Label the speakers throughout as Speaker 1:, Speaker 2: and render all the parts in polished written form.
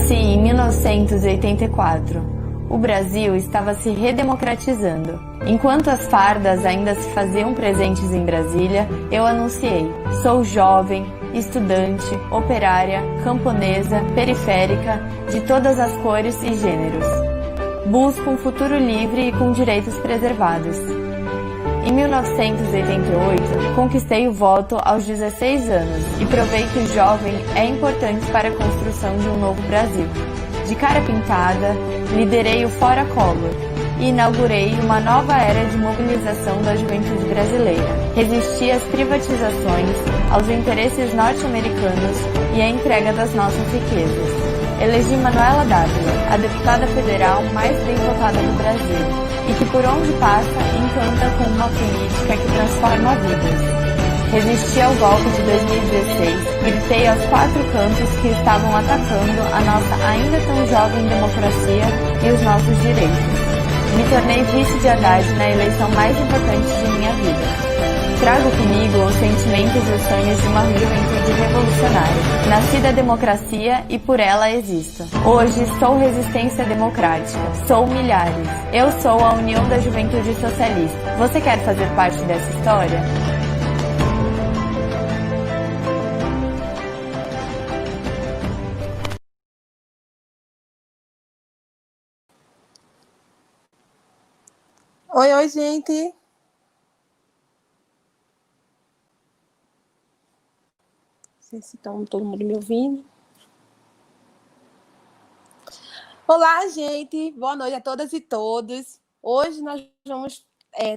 Speaker 1: Nasci em 1984. O Brasil estava se redemocratizando. Enquanto as fardas ainda se faziam presentes em Brasília, eu anunciei: sou jovem, estudante, operária, camponesa, periférica, de todas as cores e gêneros. Busco um futuro livre e com direitos preservados. Em 1988, conquistei o voto aos 16 anos e provei que o jovem é importante para a construção de um novo Brasil. De cara pintada, liderei o Fora Collor e inaugurei uma nova era de mobilização da juventude brasileira. Resisti às privatizações, aos interesses norte-americanos e à entrega das nossas riquezas. Elegi Manuela Dávila, a deputada federal mais bem votada do Brasil, e que por onde passa encanta com uma política que transforma vidas. Resisti ao golpe de 2016, gritei aos quatro cantos que estavam atacando a nossa ainda tão jovem democracia e os nossos direitos. Me tornei vice de Haddad na eleição mais importante de minha vida. Trago comigo os sentimentos e os sonhos de uma juventude revolucionária. Nasci da democracia e por ela existo. Hoje sou resistência democrática. Sou milhares. Eu sou a União da Juventude Socialista. Você quer fazer parte dessa história?
Speaker 2: Oi, gente. Não sei se estão todo mundo me ouvindo. Olá, gente. Boa noite a todas e todos. Hoje nós vamos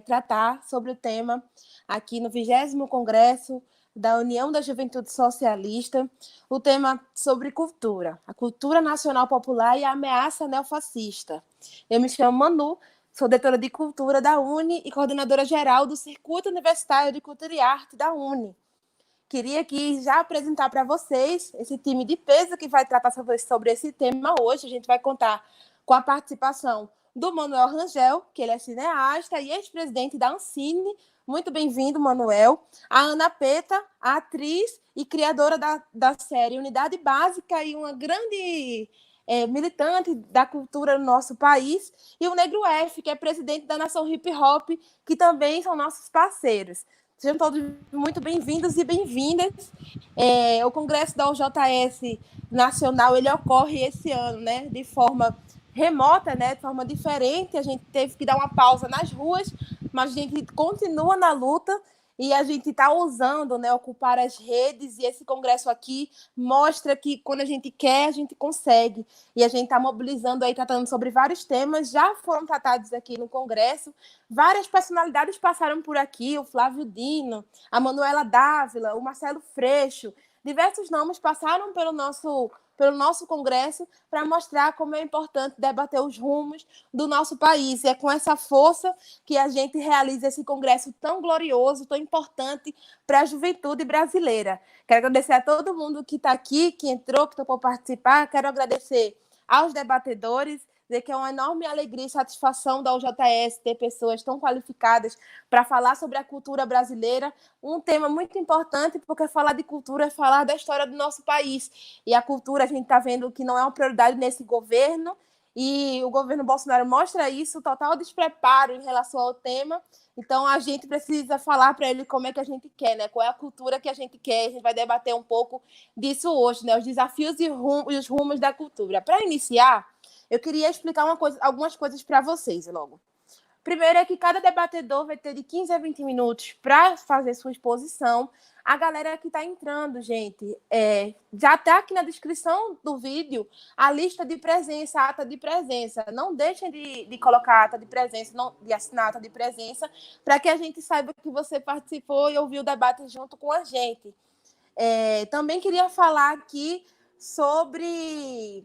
Speaker 2: tratar sobre o tema aqui no 20º Congresso da União da Juventude Socialista, o tema sobre cultura, a cultura nacional popular e a ameaça neofascista. Eu me chamo Manu, sou diretora de cultura da UNE e coordenadora geral do Circuito Universitário de Cultura e Arte da UNE. Queria aqui já apresentar para vocês esse time de peso que vai tratar sobre esse tema hoje. A gente vai contar com a participação do Manuel Rangel, que ele é cineasta e ex-presidente da Ancine. Muito bem-vindo, Manuel. A Ana Peta, a atriz e criadora da série Unidade Básica e uma grande militante da cultura no nosso país. E o Negro F, que é presidente da Nação Hip Hop, que também são nossos parceiros. Sejam todos muito bem-vindos e bem-vindas. O Congresso da UJS Nacional ele ocorre esse ano, né, de forma remota, né, de forma diferente. A gente teve que dar uma pausa nas ruas, mas a gente continua na luta e a gente está ousando, né, ocupar as redes, e esse congresso aqui mostra que quando a gente quer, a gente consegue. E a gente está mobilizando aí, tratando sobre vários temas, já foram tratados aqui no congresso. Várias personalidades passaram por aqui, o Flávio Dino, a Manuela Dávila, o Marcelo Freixo, diversos nomes passaram pelo nosso congresso para mostrar como é importante debater os rumos do nosso país. E é com essa força que a gente realiza esse congresso tão glorioso, tão importante para a juventude brasileira. Quero agradecer a todo mundo que está aqui, que entrou, que topou participar. Quero agradecer aos debatedores, dizer que é uma enorme alegria e satisfação da UJS ter pessoas tão qualificadas para falar sobre a cultura brasileira, um tema muito importante, porque falar de cultura é falar da história do nosso país. E a cultura, a gente está vendo que não é uma prioridade nesse governo, e o governo Bolsonaro mostra isso, total despreparo em relação ao tema. Então, a gente precisa falar para ele como é que a gente quer, né? Qual é a cultura que a gente quer. A gente vai debater um pouco disso hoje, né? Os desafios e os rumos da cultura. Para iniciar, eu queria explicar algumas coisas para vocês logo. Primeiro é que cada debatedor vai ter de 15 a 20 minutos para fazer sua exposição. A galera que está entrando, gente, já está aqui na descrição do vídeo a lista de presença, a ata de presença. Não deixem de colocar a ata de presença, de assinar a ata de presença, para que a gente saiba que você participou e ouviu o debate junto com a gente. Também queria falar aqui sobre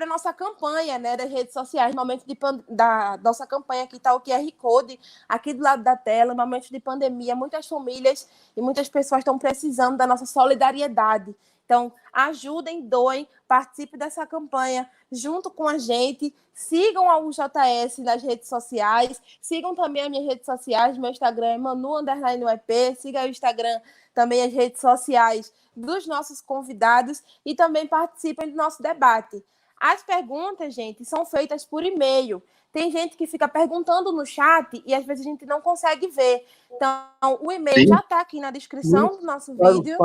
Speaker 2: a nossa campanha, né, das redes sociais, no momento da nossa campanha, aqui está o QR Code, aqui do lado da tela, no momento de pandemia, muitas famílias e muitas pessoas estão precisando da nossa solidariedade. Então, ajudem, doem, participem dessa campanha junto com a gente. Sigam a UJS nas redes sociais. Sigam também as minhas redes sociais. Meu Instagram é Manu_UEP. Siga o Instagram, também as redes sociais dos nossos convidados. E também participem do nosso debate. As perguntas, gente, são feitas por e-mail. Tem gente que fica perguntando no chat e às vezes a gente não consegue ver. Então, o e-mail já está aqui na descrição do nosso vídeo.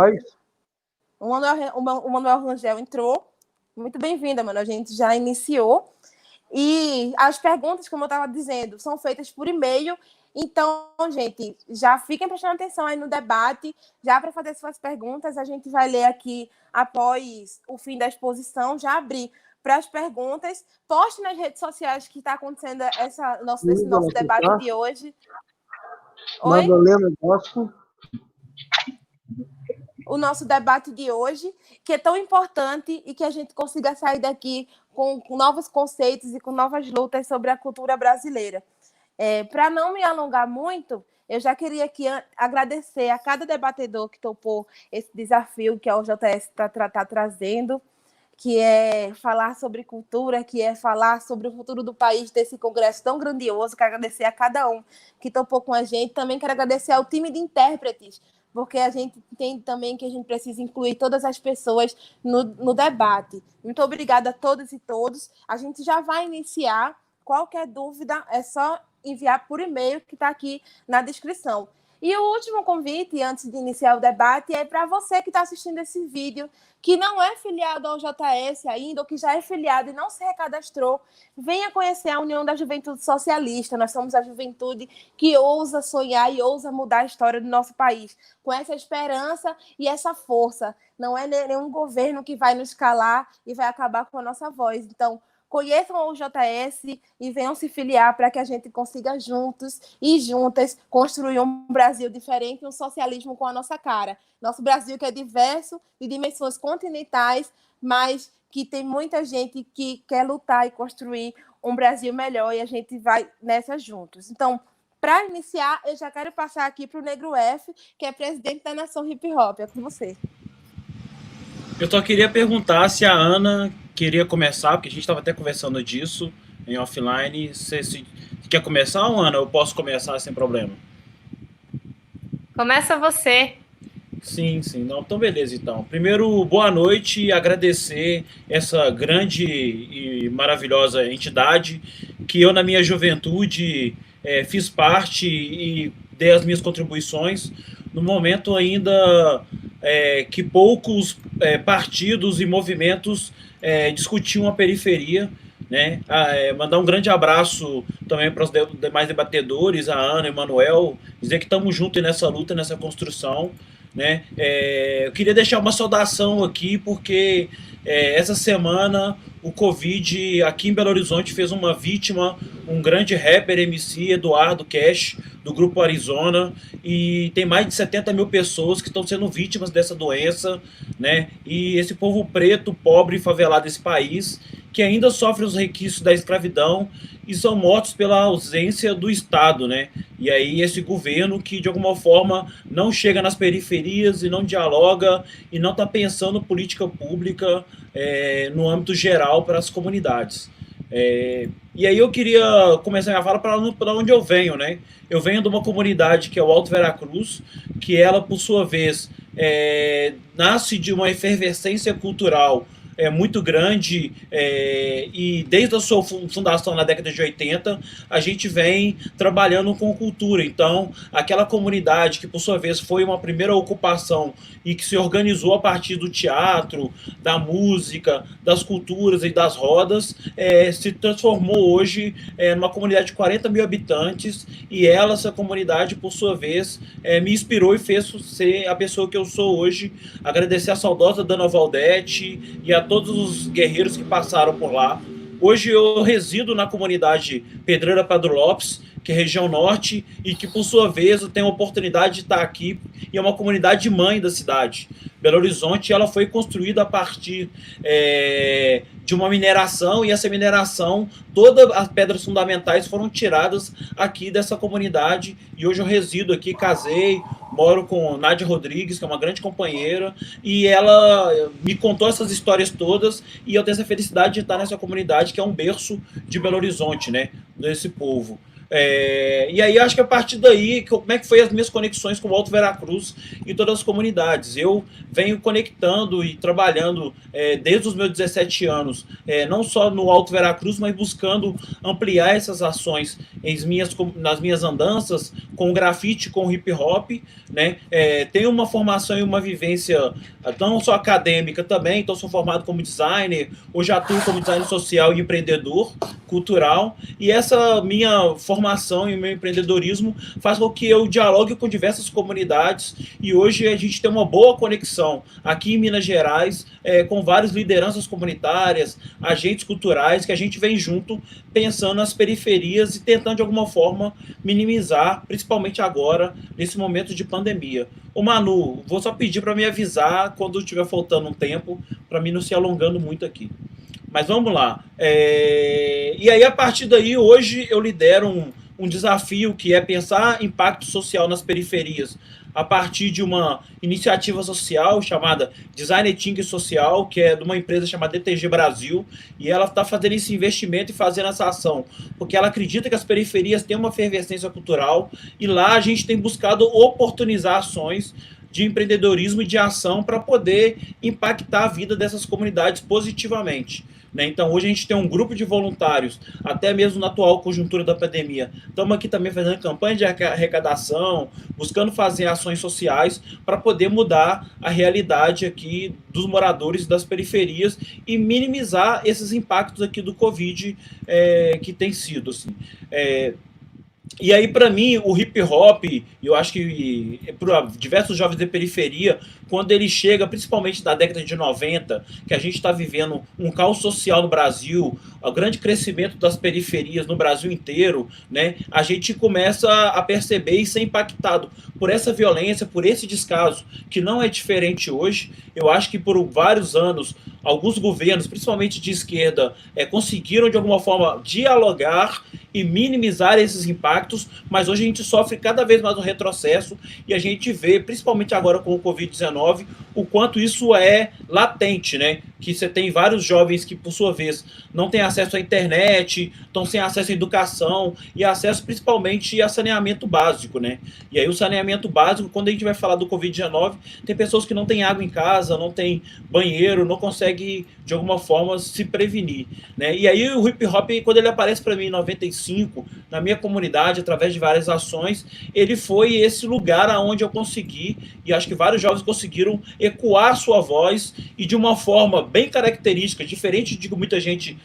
Speaker 2: O Manuel Rangel entrou. Muito bem-vinda, Manuel. A gente já iniciou. E as perguntas, como eu estava dizendo, são feitas por e-mail. Então, gente, já fiquem prestando atenção aí no debate, já para fazer suas perguntas. A gente vai ler aqui após o fim da exposição, já abrir para as perguntas. Poste nas redes sociais que está acontecendo esse nosso debate de hoje. Oi?
Speaker 3: Madalena Bosco.
Speaker 2: O nosso debate de hoje, que é tão importante e que a gente consiga sair daqui com novos conceitos e com novas lutas sobre a cultura brasileira. Para não me alongar muito, eu já queria aqui agradecer a cada debatedor que topou esse desafio que a UJS está trazendo, que é falar sobre cultura, que é falar sobre o futuro do país, desse congresso tão grandioso. Quero agradecer a cada um que topou com a gente. Também quero agradecer ao time de intérpretes, porque a gente entende também que a gente precisa incluir todas as pessoas no debate. Muito obrigada a todas e todos. A gente já vai iniciar. Qualquer dúvida é só enviar por e-mail, que está aqui na descrição. E o último convite, antes de iniciar o debate, é para você que está assistindo esse vídeo, que não é filiado ao JS ainda, ou que já é filiado e não se recadastrou, venha conhecer a União da Juventude Socialista. Nós somos a juventude que ousa sonhar e ousa mudar a história do nosso país, com essa esperança e essa força. Não é nenhum governo que vai nos calar e vai acabar com a nossa voz. Então, conheçam o JS e venham se filiar para que a gente consiga juntos e juntas construir um Brasil diferente, um socialismo com a nossa cara. Nosso Brasil que é diverso, de dimensões continentais, mas que tem muita gente que quer lutar e construir um Brasil melhor, e a gente vai nessa juntos. Então, para iniciar, eu já quero passar aqui para o Negro F, que é presidente da Nação Hip Hop. É com você.
Speaker 4: Eu só queria perguntar se a Ana queria começar, porque a gente estava até conversando disso em offline. Se quer começar, ou Ana, eu posso começar sem problema?
Speaker 1: Começa você.
Speaker 4: Sim. Não, então beleza, então. Primeiro, boa noite e agradecer essa grande e maravilhosa entidade que eu, na minha juventude, fiz parte e dei as minhas contribuições no momento ainda que poucos partidos e movimentos discutiam a periferia, né? Mandar um grande abraço também para os demais debatedores, a Ana e o Manuel, dizer que estamos juntos nessa luta, nessa construção, né? Eu queria deixar uma saudação aqui, porque essa semana o Covid aqui em Belo Horizonte fez uma vítima, um grande rapper MC, Eduardo Cash, do Grupo Arizona, e tem mais de 70 mil pessoas que estão sendo vítimas dessa doença, né? E esse povo preto, pobre e favelado desse país, que ainda sofre os requisitos da escravidão e são mortos pela ausência do Estado, né? E aí esse governo que de alguma forma não chega nas periferias e não dialoga e não está pensando política pública no âmbito geral para as comunidades. E aí eu queria começar a falar para onde eu venho, né? Eu venho de uma comunidade que é o Alto Veracruz, que ela, por sua vez, nasce de uma efervescência cultural muito grande, e desde a sua fundação na década de 80, a gente vem trabalhando com cultura. Então, aquela comunidade que, por sua vez, foi uma primeira ocupação e que se organizou a partir do teatro, da música, das culturas e das rodas, se transformou hoje numa comunidade de 40 mil habitantes, e essa comunidade, por sua vez, me inspirou e fez ser a pessoa que eu sou hoje. Agradecer a saudosa Dana Valdete e a todos os guerreiros que passaram por lá. Hoje eu resido na comunidade Pedreira Padre Lopes, que é região norte, e que, por sua vez, eu tenho a oportunidade de estar aqui, e é uma comunidade mãe da cidade. Belo Horizonte, ela foi construída a partir de uma mineração, e essa mineração, todas as pedras fundamentais foram tiradas aqui dessa comunidade, e hoje eu resido aqui, casei, moro com Nádia Rodrigues, que é uma grande companheira, e ela me contou essas histórias todas, e eu tenho essa felicidade de estar nessa comunidade que é um berço de Belo Horizonte, né, desse povo. E aí acho que a partir daí, como é que foi as minhas conexões com o Alto Veracruz e todas as comunidades. Eu venho conectando e trabalhando desde os meus 17 anos, não só no Alto Veracruz, mas buscando ampliar essas ações nas minhas andanças, com o grafite, com o hip hop, né? Tenho uma formação e uma vivência não só acadêmica também, então sou formado como designer, hoje atuo como designer social e empreendedor cultural, e essa minha formação e o meu empreendedorismo faz com que eu dialogue com diversas comunidades, e hoje a gente tem uma boa conexão aqui em Minas Gerais, com várias lideranças comunitárias, agentes culturais, que a gente vem junto pensando nas periferias e tentando de alguma forma minimizar, principalmente agora, nesse momento de pandemia. Ô Manu, vou só pedir para me avisar quando estiver faltando um tempo, para mim não se alongando muito aqui. Mas vamos lá. E aí, a partir daí, hoje eu lidero um desafio que é pensar impacto social nas periferias a partir de uma iniciativa social chamada Design Thinking Social, que é de uma empresa chamada DTG Brasil, e ela está fazendo esse investimento e fazendo essa ação, porque ela acredita que as periferias têm uma efervescência cultural, e lá a gente tem buscado oportunizar ações de empreendedorismo e de ação para poder impactar a vida dessas comunidades positivamente. Então, hoje a gente tem um grupo de voluntários, até mesmo na atual conjuntura da pandemia. Estamos aqui também fazendo campanha de arrecadação, buscando fazer ações sociais para poder mudar a realidade aqui dos moradores das periferias e minimizar esses impactos aqui do Covid que tem sido. Assim. E aí, para mim, o hip hop, eu acho que para diversos jovens de periferia, quando ele chega, principalmente da década de 90, que a gente está vivendo um caos social no Brasil, o grande crescimento das periferias no Brasil inteiro, né, a gente começa a perceber e ser impactado por essa violência, por esse descaso, que não é diferente hoje. Eu acho que por vários anos, alguns governos, principalmente de esquerda, conseguiram de alguma forma dialogar e minimizar esses impactos, mas hoje a gente sofre cada vez mais um retrocesso e a gente vê, principalmente agora com o Covid-19, o quanto isso é latente, né? Que você tem vários jovens que, por sua vez, não têm acesso à internet, estão sem acesso à educação e acesso principalmente a saneamento básico, né? E aí o saneamento básico, quando a gente vai falar do Covid-19, tem pessoas que não têm água em casa, não têm banheiro, não conseguem, de alguma forma, se prevenir, né? E aí o hip hop, quando ele aparece para mim em 95, na minha comunidade, através de várias ações, ele foi esse lugar aonde eu consegui, e acho que vários jovens conseguiram ecoar sua voz, e de uma forma bem característica, diferente de que muita gente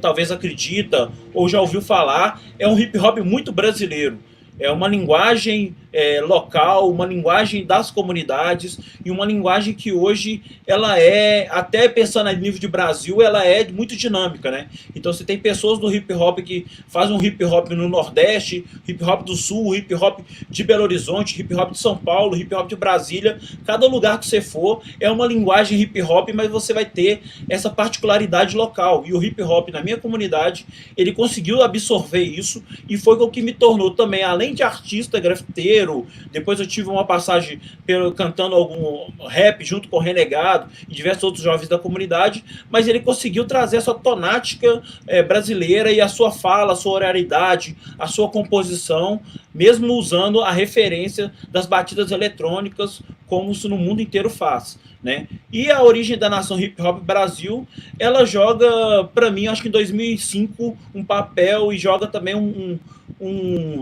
Speaker 4: talvez acredita ou já ouviu falar, é um hip hop muito brasileiro. É uma linguagem local, uma linguagem das comunidades e uma linguagem que hoje ela até pensando a nível de Brasil, ela é muito dinâmica, né? Então você tem pessoas do hip hop que fazem um hip hop no Nordeste, hip hop do Sul, hip hop de Belo Horizonte, hip hop de São Paulo, hip hop de Brasília. Cada lugar que você for é uma linguagem hip hop, mas você vai ter essa particularidade local. E o hip hop na minha comunidade, ele conseguiu absorver isso e foi o que me tornou também, além de artista, grafiteiro. Depois eu tive uma passagem cantando algum rap junto com o Renegado e diversos outros jovens da comunidade, mas ele conseguiu trazer a sua tonática brasileira e a sua fala, a sua oralidade, a sua composição, mesmo usando a referência das batidas eletrônicas, como isso no mundo inteiro faz, né? E a origem da nação hip hop Brasil, ela joga, para mim, acho que em 2005, um papel e joga também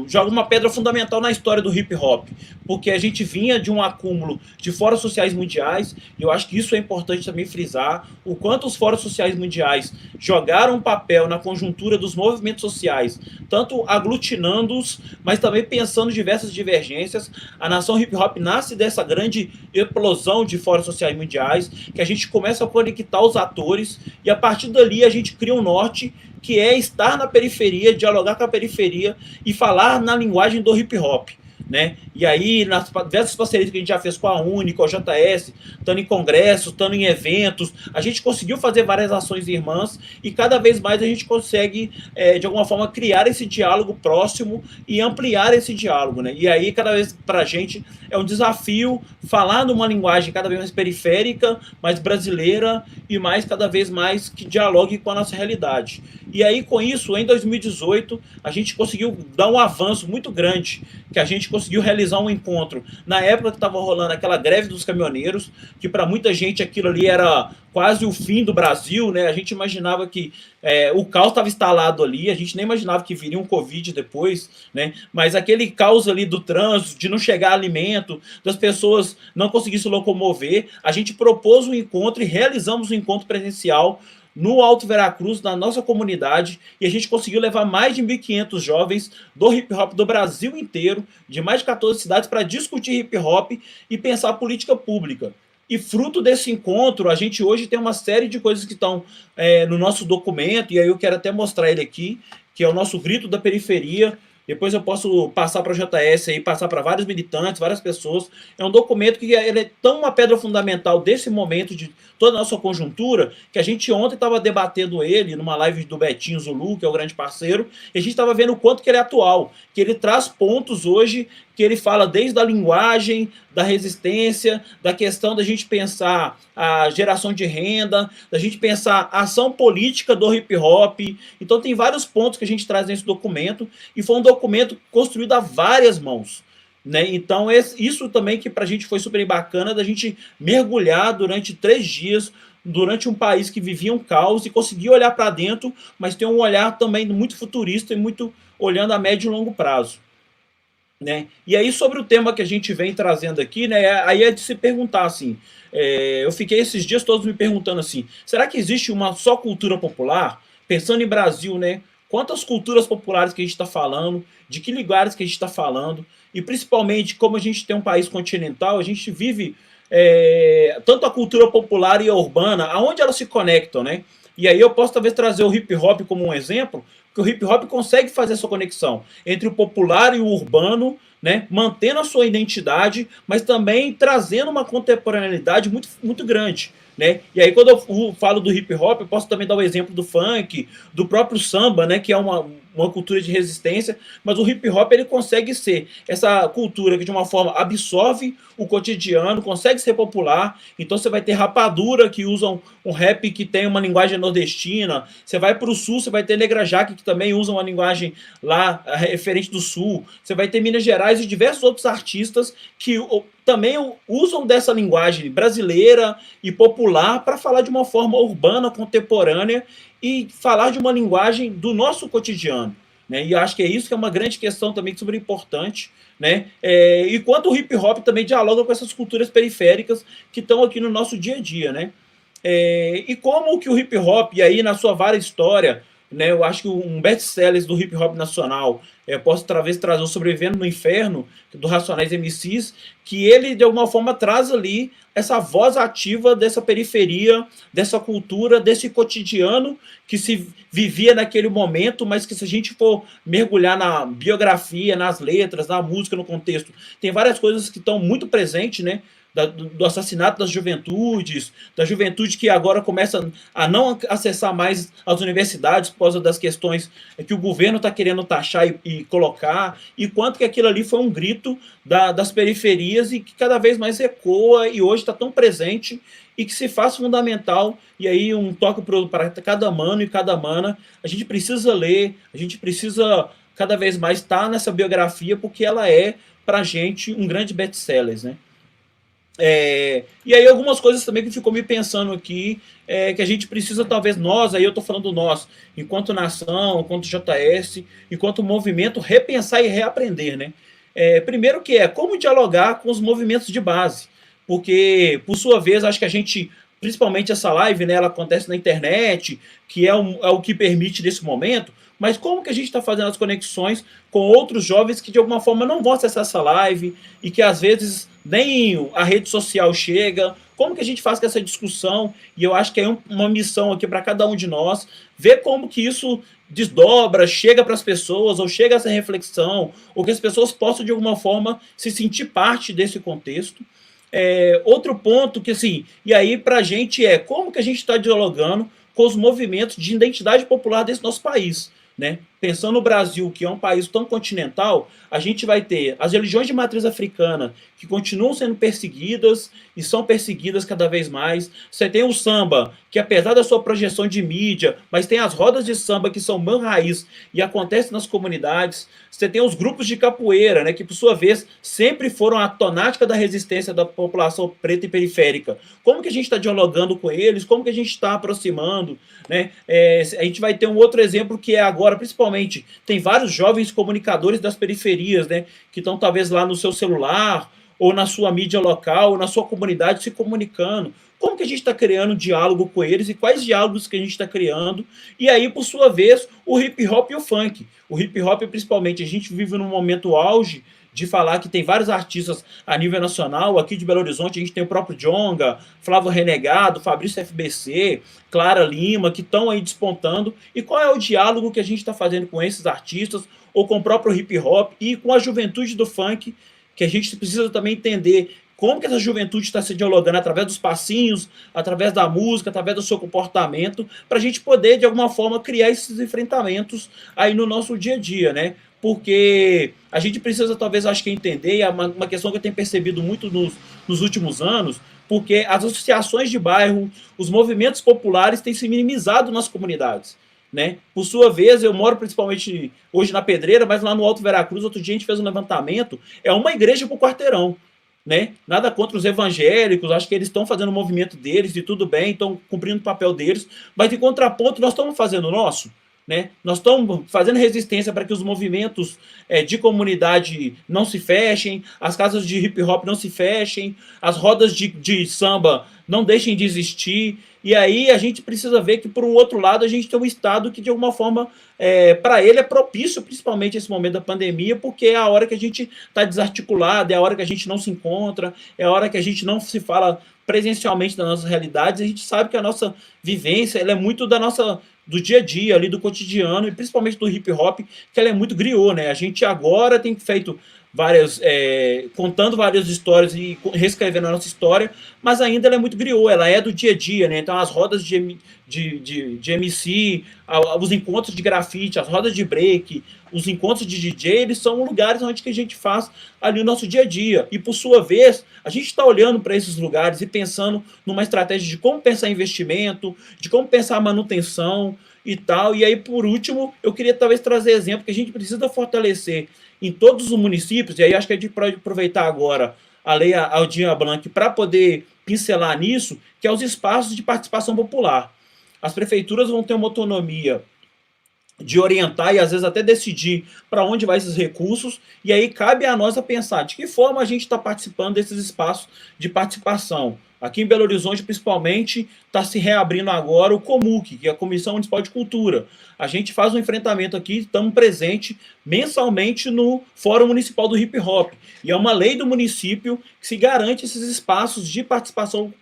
Speaker 4: joga uma pedra fundamental na história do hip hop, porque a gente vinha de um acúmulo de fóruns sociais mundiais, e eu acho que isso é importante também frisar, o quanto os fóruns sociais mundiais jogaram um papel na conjuntura dos movimentos sociais, tanto aglutinando-os, mas também pensando em diversas divergências. A nação hip hop nasce dessa grande explosão de fóruns sociais mundiais, que a gente começa a conectar os atores, e a partir dali a gente cria um norte, que é estar na periferia, dialogar com a periferia e falar na linguagem do hip hop. né? E aí, nas diversas parcerias que a gente já fez com a Uni, com a JS, estando em congressos, estando em eventos, a gente conseguiu fazer várias ações irmãs e cada vez mais a gente consegue, de alguma forma, criar esse diálogo próximo e ampliar esse diálogo, né? E aí, cada vez para a gente é um desafio falar numa linguagem cada vez mais periférica, mais brasileira e mais cada vez mais que dialogue com a nossa realidade. E aí, com isso, em 2018, a gente conseguiu dar um avanço muito grande, que a gente conseguiu realizar um encontro na época que estava rolando aquela greve dos caminhoneiros, que para muita gente aquilo ali era quase o fim do Brasil, né? A gente imaginava que o caos estava instalado ali, a gente nem imaginava que viria um Covid depois, né? Mas aquele caos ali do trânsito, de não chegar alimento, das pessoas não conseguirem se locomover, a gente propôs um encontro e realizamos um encontro presencial no Alto Veracruz, na nossa comunidade, e a gente conseguiu levar mais de 1.500 jovens do hip hop do Brasil inteiro, de mais de 14 cidades, para discutir hip hop e pensar política pública. E fruto desse encontro, a gente hoje tem uma série de coisas que estão no nosso documento, e aí eu quero até mostrar ele aqui, que é o nosso grito da periferia. Depois eu posso passar para a JS aí, passar para vários militantes, várias pessoas. É um documento que ele é tão uma pedra fundamental desse momento de toda a nossa conjuntura, que a gente ontem estava debatendo ele numa live do Betinho Zulu, que é o grande parceiro, e a gente estava vendo o quanto que ele é atual, que ele traz pontos hoje, que ele fala desde a linguagem, da resistência, da questão da gente pensar a geração de renda, da gente pensar a ação política do hip hop. Então tem vários pontos que a gente traz nesse documento, e foi um documento construído a várias mãos, né? Então isso também que para a gente foi super bacana, da gente mergulhar durante 3 dias, durante um país que vivia um caos e conseguir olhar para dentro, mas ter um olhar também muito futurista e muito olhando a médio e longo prazo. Né? E aí, sobre o tema que a gente vem trazendo aqui, né, aí é de se perguntar assim, eu fiquei esses dias todos me perguntando assim, será que existe uma só cultura popular? Pensando em Brasil, né, quantas culturas populares que a gente está falando, de que lugares que a gente está falando, e principalmente como a gente tem um país continental, a gente vive tanto a cultura popular e a urbana, aonde elas se conectam, né? E aí eu posso talvez trazer o hip hop como um exemplo, que o hip hop consegue fazer essa conexão entre o popular e o urbano, né, mantendo a sua identidade, mas também trazendo uma contemporaneidade muito, muito grande. Né? E aí quando eu falo do hip hop, eu posso também dar o exemplo do funk, do próprio samba, né, que é uma cultura de resistência, mas o hip hop ele consegue ser essa cultura que de uma forma absorve o cotidiano, consegue ser popular. Então você vai ter Rapadura, que usam um rap que tem uma linguagem nordestina, você vai para o sul, você vai ter Negra Jaque, que também usa uma linguagem lá referente do sul, você vai ter Minas Gerais e diversos outros artistas que também usam dessa linguagem brasileira e popular para falar de uma forma urbana, contemporânea e falar de uma linguagem do nosso cotidiano. Né? E acho que é isso que é uma grande questão também super importante. Né? E quanto o hip hop também dialoga com essas culturas periféricas que estão aqui no nosso dia a dia. Né? E como que o hip hop, e aí na sua vária história, né, eu acho que um best-seller do hip hop nacional, posso talvez trazer o Sobrevivendo no Inferno, do Racionais MCs, que ele de alguma forma traz ali essa voz ativa dessa periferia, dessa cultura, desse cotidiano que se vivia naquele momento, mas que se a gente for mergulhar na biografia, nas letras, na música, no contexto, tem várias coisas que estão muito presentes, né? Do assassinato das juventudes, da juventude que agora começa a não acessar mais as universidades por causa das questões que o governo está querendo taxar e colocar, e quanto que aquilo ali foi um grito das periferias e que cada vez mais ecoa e hoje está tão presente e que se faz fundamental. E aí um toque para cada mano e cada mana, a gente precisa ler, a gente precisa cada vez mais estar nessa biografia, porque ela é, para a gente, um grande best-seller, né? E aí algumas coisas também que ficou me pensando aqui, que a gente precisa, talvez nós, aí eu estou falando nós, enquanto nação, enquanto JS, enquanto movimento, repensar e reaprender, né? Primeiro que como dialogar com os movimentos de base, porque, por sua vez, acho que a gente, principalmente essa live, né, ela acontece na internet, que é o que permite nesse momento, mas como que a gente está fazendo as conexões com outros jovens que de alguma forma não vão acessar essa live e que às vezes nem a rede social chega? Como que a gente faz com essa discussão? E eu acho que é uma missão aqui para cada um de nós, ver como que isso desdobra, chega para as pessoas, ou chega a essa reflexão, ou que as pessoas possam, de alguma forma, se sentir parte desse contexto. Outro ponto que, assim, e aí para a gente como que a gente está dialogando com os movimentos de identidade popular desse nosso país, né? Pensando no Brasil, que é um país tão continental, a gente vai ter as religiões de matriz africana que continuam sendo perseguidas e são perseguidas cada vez mais. Você tem o samba, que apesar da sua projeção de mídia, mas tem as rodas de samba que são man raiz e acontecem nas comunidades. Você tem os grupos de capoeira, né, que por sua vez sempre foram a tonática da resistência da população preta e periférica. Como que a gente está dialogando com eles? Como que a gente está aproximando? Né? A gente vai ter um outro exemplo que é agora, principalmente, tem vários jovens comunicadores das periferias, né, que estão talvez lá no seu celular, ou na sua mídia local, ou na sua comunidade se comunicando. Como que a gente está criando diálogo com eles e quais diálogos que a gente está criando? E aí, por sua vez, o hip hop e o funk. O hip hop, principalmente, a gente vive num momento auge de falar que tem vários artistas a nível nacional. Aqui de Belo Horizonte a gente tem o próprio Djonga, Flávio Renegado, Fabrício FBC, Clara Lima, que estão aí despontando. E qual é o diálogo que a gente está fazendo com esses artistas, ou com o próprio hip hop e com a juventude do funk, que a gente precisa também entender como que essa juventude está se dialogando através dos passinhos, através da música, através do seu comportamento, para a gente poder, de alguma forma, criar esses enfrentamentos aí no nosso dia a dia, né? Porque a gente precisa, talvez, acho que entender, é uma questão que eu tenho percebido muito nos últimos anos, porque as associações de bairro, os movimentos populares têm se minimizado nas comunidades. Né? Por sua vez, eu moro principalmente hoje na Pedreira, mas lá no Alto Veracruz, outro dia a gente fez um levantamento, é uma igreja por quarteirão. Né? Nada contra os evangélicos, acho que eles estão fazendo o movimento deles e tudo bem, estão cumprindo o papel deles, mas em contraponto nós estamos fazendo o nosso. Né? Nós estamos fazendo resistência para que os movimentos de comunidade não se fechem, as casas de hip hop não se fechem, as rodas de samba não deixem de existir. E aí a gente precisa ver que, por um outro lado, a gente tem um Estado que, de alguma forma, para ele é propício, principalmente esse momento da pandemia, porque é a hora que a gente está desarticulado, é a hora que a gente não se encontra, é a hora que a gente não se fala presencialmente das nossas realidades. A gente sabe que a nossa vivência ela é muito do dia a dia, ali do cotidiano, e principalmente do hip hop, que ela é muito griot, né? A gente agora tem feito contando várias histórias e reescrevendo a nossa história, mas ainda ela é muito griot, ela é do dia a dia, né? Então as rodas de MC, os encontros de grafite, as rodas de break, os encontros de DJ, eles são lugares onde que a gente faz ali o nosso dia a dia. E por sua vez, a gente está olhando para esses lugares e pensando numa estratégia de como pensar investimento, de como pensar manutenção e tal. E aí, por último, eu queria talvez trazer exemplo que a gente precisa fortalecer em todos os municípios, e aí acho que a gente pode aproveitar agora a Lei Aldir Blanc para poder pincelar nisso, que é os espaços de participação popular. As prefeituras vão ter uma autonomia de orientar e às vezes até decidir para onde vai esses recursos, e aí cabe a nós a pensar de que forma a gente está participando desses espaços de participação. Aqui em Belo Horizonte, principalmente, está se reabrindo agora o COMUC, que é a Comissão Municipal de Cultura. A gente faz um enfrentamento aqui, estamos presentes mensalmente no Fórum Municipal do Hip Hop. E é uma lei do município que se garante esses espaços de participação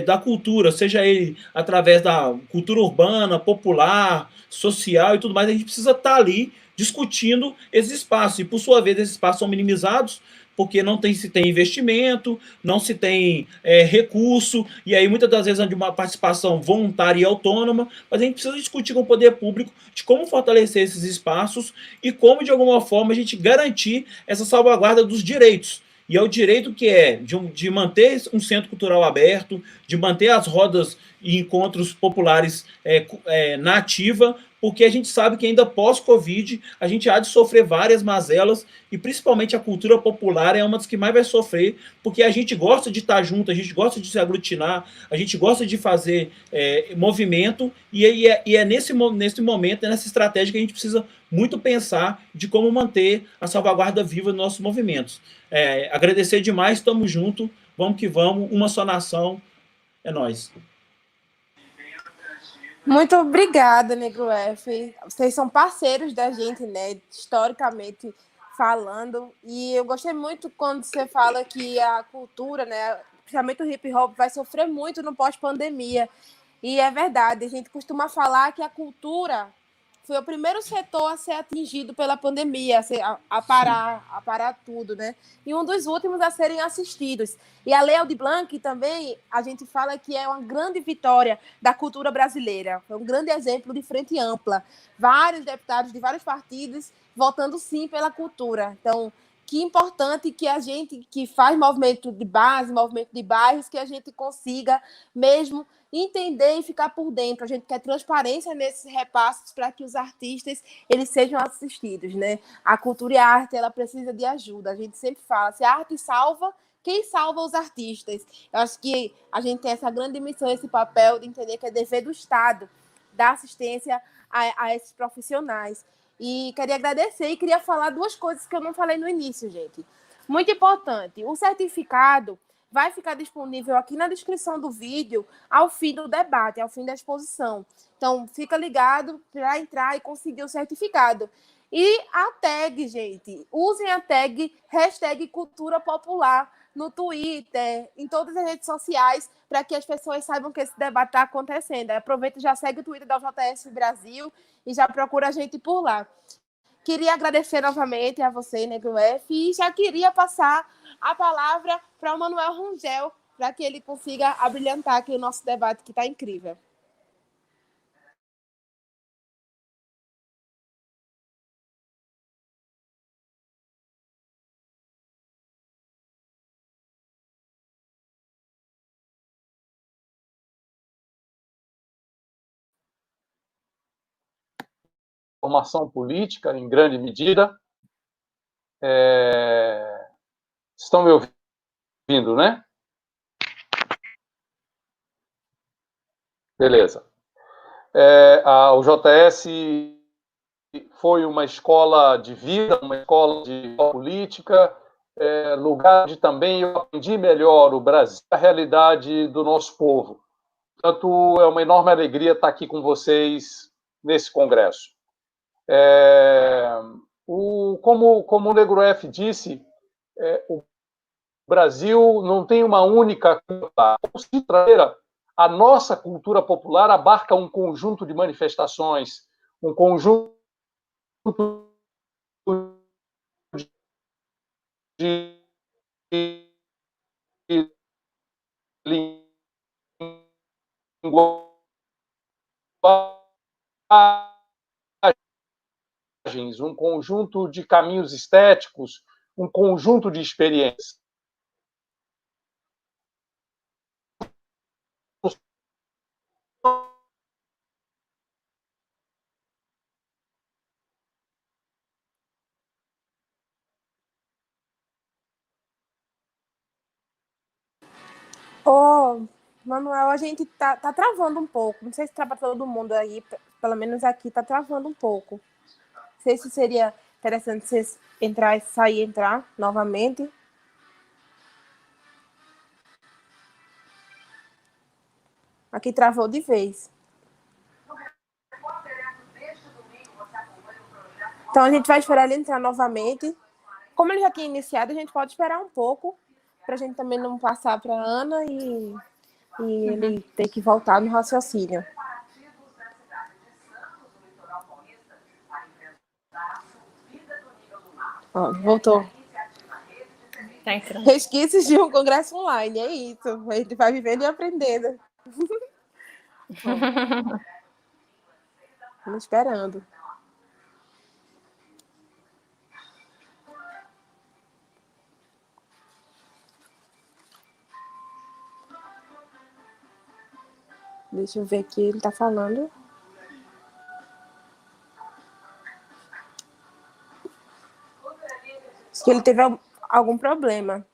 Speaker 4: da cultura, seja ele através da cultura urbana, popular, social e tudo mais. A gente precisa estar ali discutindo esses espaços. E, por sua vez, esses espaços são minimizados porque não se tem investimento, não se tem recurso, e aí muitas das vezes é de uma participação voluntária e autônoma, mas a gente precisa discutir com o poder público de como fortalecer esses espaços e como, de alguma forma, a gente garantir essa salvaguarda dos direitos. E é o direito que de manter um centro cultural aberto, de manter as rodas e encontros populares na ativa, porque a gente sabe que ainda pós-Covid a gente há de sofrer várias mazelas, e principalmente a cultura popular é uma das que mais vai sofrer, porque a gente gosta de estar junto, a gente gosta de se aglutinar, a gente gosta de fazer movimento, e é nesse momento, nessa estratégia que a gente precisa muito pensar de como manter a salvaguarda viva dos nossos movimentos. Agradecer demais, estamos juntos, vamos que vamos, uma só nação, é nóis.
Speaker 2: Muito obrigada, Negro F. Vocês são parceiros da gente, né? Historicamente falando. E eu gostei muito quando você fala que a cultura, né? Principalmente o hip hop, vai sofrer muito no pós-pandemia. E é verdade, a gente costuma falar que a cultura foi o primeiro setor a ser atingido pela pandemia, a parar tudo, né? E um dos últimos a serem assistidos. E a Lei Aldir Blanc também, a gente fala que é uma grande vitória da cultura brasileira. Foi um grande exemplo de frente ampla. Vários deputados de vários partidos votando sim pela cultura. Então, que importante que a gente que faz movimento de base, movimento de bairros, que a gente consiga mesmo entender e ficar por dentro. A gente quer transparência nesses repasses para que os artistas eles sejam assistidos, né? A cultura e a arte, ela precisa de ajuda. A gente sempre fala, se a arte salva, quem salva os artistas? Eu acho que a gente tem essa grande missão, esse papel de entender que é dever do Estado dar assistência a esses profissionais. E queria agradecer e queria falar duas coisas que eu não falei no início, gente. Muito importante, o certificado vai ficar disponível aqui na descrição do vídeo ao fim do debate, ao fim da exposição. Então, fica ligado para entrar e conseguir o certificado. E a tag, gente, usem a tag #Cultura Popular no Twitter, em todas as redes sociais, para que as pessoas saibam que esse debate está acontecendo. Aproveita e já segue o Twitter da JS Brasil e já procura a gente por lá. Queria agradecer novamente a você, Negro F, e já queria passar a palavra para o Manuel Rangel, para que ele consiga abrilhantar aqui o nosso debate, que está incrível.
Speaker 3: Formação política, em grande medida. Estão me ouvindo, né? Beleza. O JS foi uma escola de vida, uma escola de política, lugar onde também eu aprendi melhor o Brasil, a realidade do nosso povo. Portanto, é uma enorme alegria estar aqui com vocês nesse congresso. Como o Negro F disse, o Brasil não tem uma única cultura. A nossa cultura popular abarca um conjunto de manifestações, um conjunto de linguagens, um conjunto de caminhos estéticos, um conjunto de experiências.
Speaker 2: Manuel, a gente tá travando um pouco. Não sei se trava todo mundo aí, pelo menos aqui tá travando um pouco. Não sei se seria interessante vocês entrar e sair e entrar novamente. Aqui travou de vez. Então a gente vai esperar ele entrar novamente. Como ele já tinha iniciado, a gente pode esperar um pouco para a gente também não passar para a Ana e ele ter que voltar no raciocínio. Ó, voltou.
Speaker 1: Tá entrando.
Speaker 2: Resquícios de um congresso online, é isso. A gente vai vivendo e aprendendo. Estamos esperando. Deixa eu ver aqui, ele tá falando. Acho que ele teve algum problema.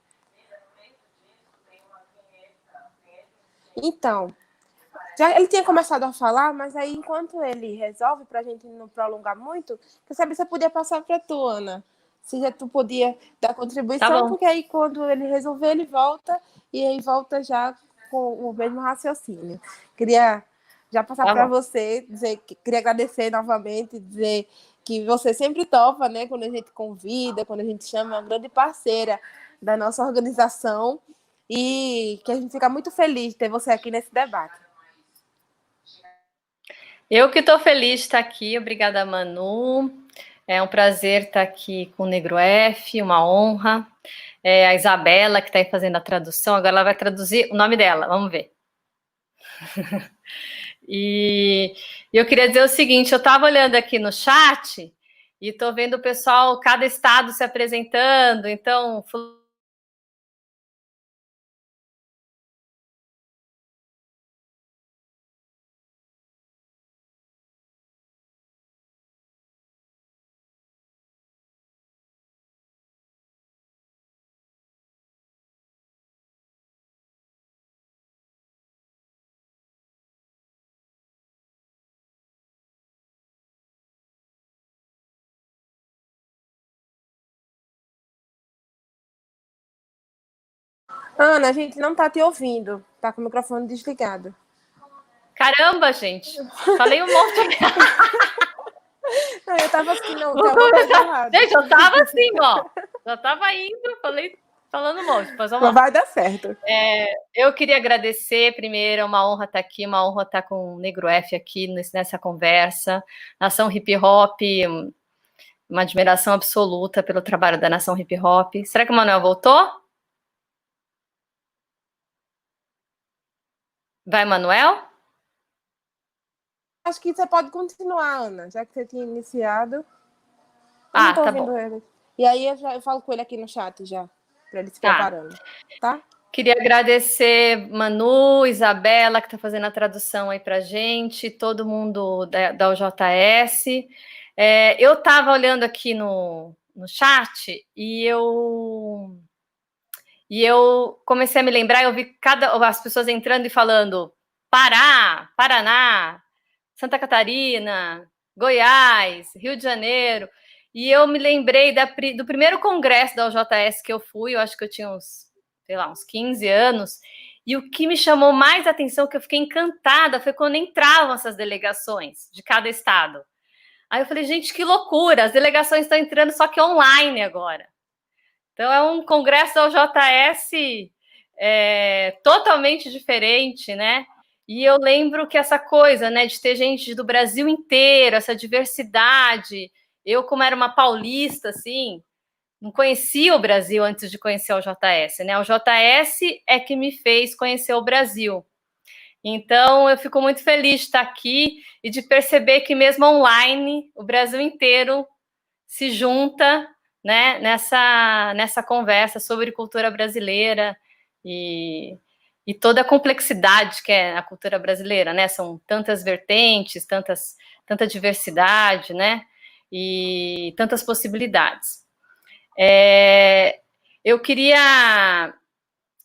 Speaker 2: Então, já ele tinha começado a falar, mas aí enquanto ele resolve, pra gente não prolongar muito, quer saber se eu podia passar pra tu, Ana. Se já tu podia dar contribuição, porque aí quando ele resolver, ele volta, e aí volta já com o mesmo raciocínio. Queria já passar para você, queria agradecer novamente, dizer que você sempre topa, né, quando a gente convida, quando a gente chama, é uma grande parceira da nossa organização, e que a gente fica muito feliz de ter você aqui nesse debate.
Speaker 5: Eu que estou feliz de estar aqui, obrigada, Manu. É um prazer estar aqui com o Negro F, uma honra. A Isabela, que está aí fazendo a tradução, agora ela vai traduzir o nome dela, vamos ver. E eu queria dizer o seguinte, eu estava olhando aqui no chat e estou vendo o pessoal, cada estado se apresentando, então...
Speaker 2: Ana, a gente não tá te ouvindo. Tá com o microfone desligado.
Speaker 5: Caramba, gente. Falei um monte.
Speaker 2: Não, eu tava assim, não, tem alguma coisa errada.
Speaker 5: Gente, eu tava assim, ó. Já tava indo, falando um monte. Mas vamos lá.
Speaker 2: Vai dar certo.
Speaker 5: Eu queria agradecer primeiro, é uma honra estar aqui, uma honra estar com o Negro F aqui nessa conversa. Nação Hip Hop, uma admiração absoluta pelo trabalho da Nação Hip Hop. Será que o Manuel voltou? Vai, Manuel?
Speaker 2: Acho que você pode continuar, Ana, já que você tinha iniciado. Eu
Speaker 5: não
Speaker 2: tô
Speaker 5: tá
Speaker 2: ouvindo
Speaker 5: bom.
Speaker 2: ele. E aí eu falo com ele aqui no chat já, para ele se preparando, tá?
Speaker 5: Queria agradecer Manu, Isabela, que está fazendo a tradução aí para gente, todo mundo da UJS. Eu estava olhando aqui no chat e eu comecei a me lembrar, eu vi as pessoas entrando e falando Pará, Paraná, Santa Catarina, Goiás, Rio de Janeiro, e eu me lembrei do primeiro congresso da UJS que eu fui, eu acho que eu tinha uns 15 anos, e o que me chamou mais atenção, que eu fiquei encantada, foi quando entravam essas delegações de cada estado. Aí eu falei, gente, que loucura, as delegações estão entrando só que online agora. Então é um congresso da UJS totalmente diferente, né? E eu lembro que essa coisa, né, de ter gente do Brasil inteiro, essa diversidade, eu como era uma paulista, assim, não conhecia o Brasil antes de conhecer o JS, né? O JS é que me fez conhecer o Brasil. Então, eu fico muito feliz de estar aqui e de perceber que mesmo online, o Brasil inteiro se junta, né, nessa conversa sobre cultura brasileira e toda a complexidade que é a cultura brasileira, né? São tantas vertentes, tanta diversidade, né? E tantas possibilidades.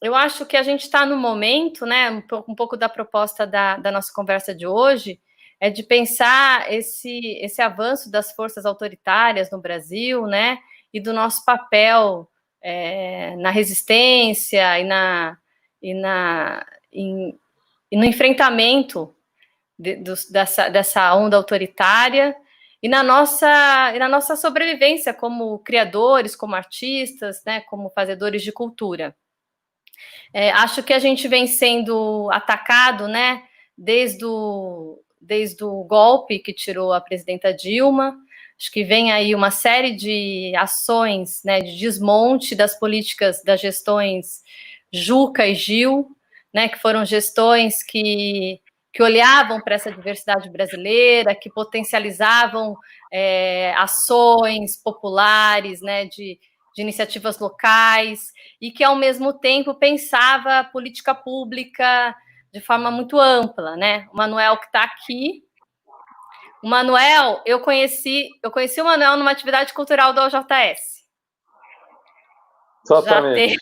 Speaker 5: Eu acho que a gente está no momento, né, um pouco da proposta da nossa conversa de hoje, é de pensar esse avanço das forças autoritárias no Brasil, né, e do nosso papel na resistência e no enfrentamento dessa onda autoritária, e na nossa sobrevivência como criadores, como artistas, né, como fazedores de cultura. Acho que a gente vem sendo atacado, né, desde o golpe que tirou a presidenta Dilma. Acho que vem aí uma série de ações, né, de desmonte das políticas, das gestões Juca e Gil, né, que foram gestões que olhavam para essa diversidade brasileira, que potencializavam ações populares, né, de iniciativas locais, e que, ao mesmo tempo, pensava a política pública de forma muito ampla, né? O Manuel, que está aqui. O Manuel, eu conheci o Manuel numa atividade cultural da OJS.
Speaker 3: Exatamente.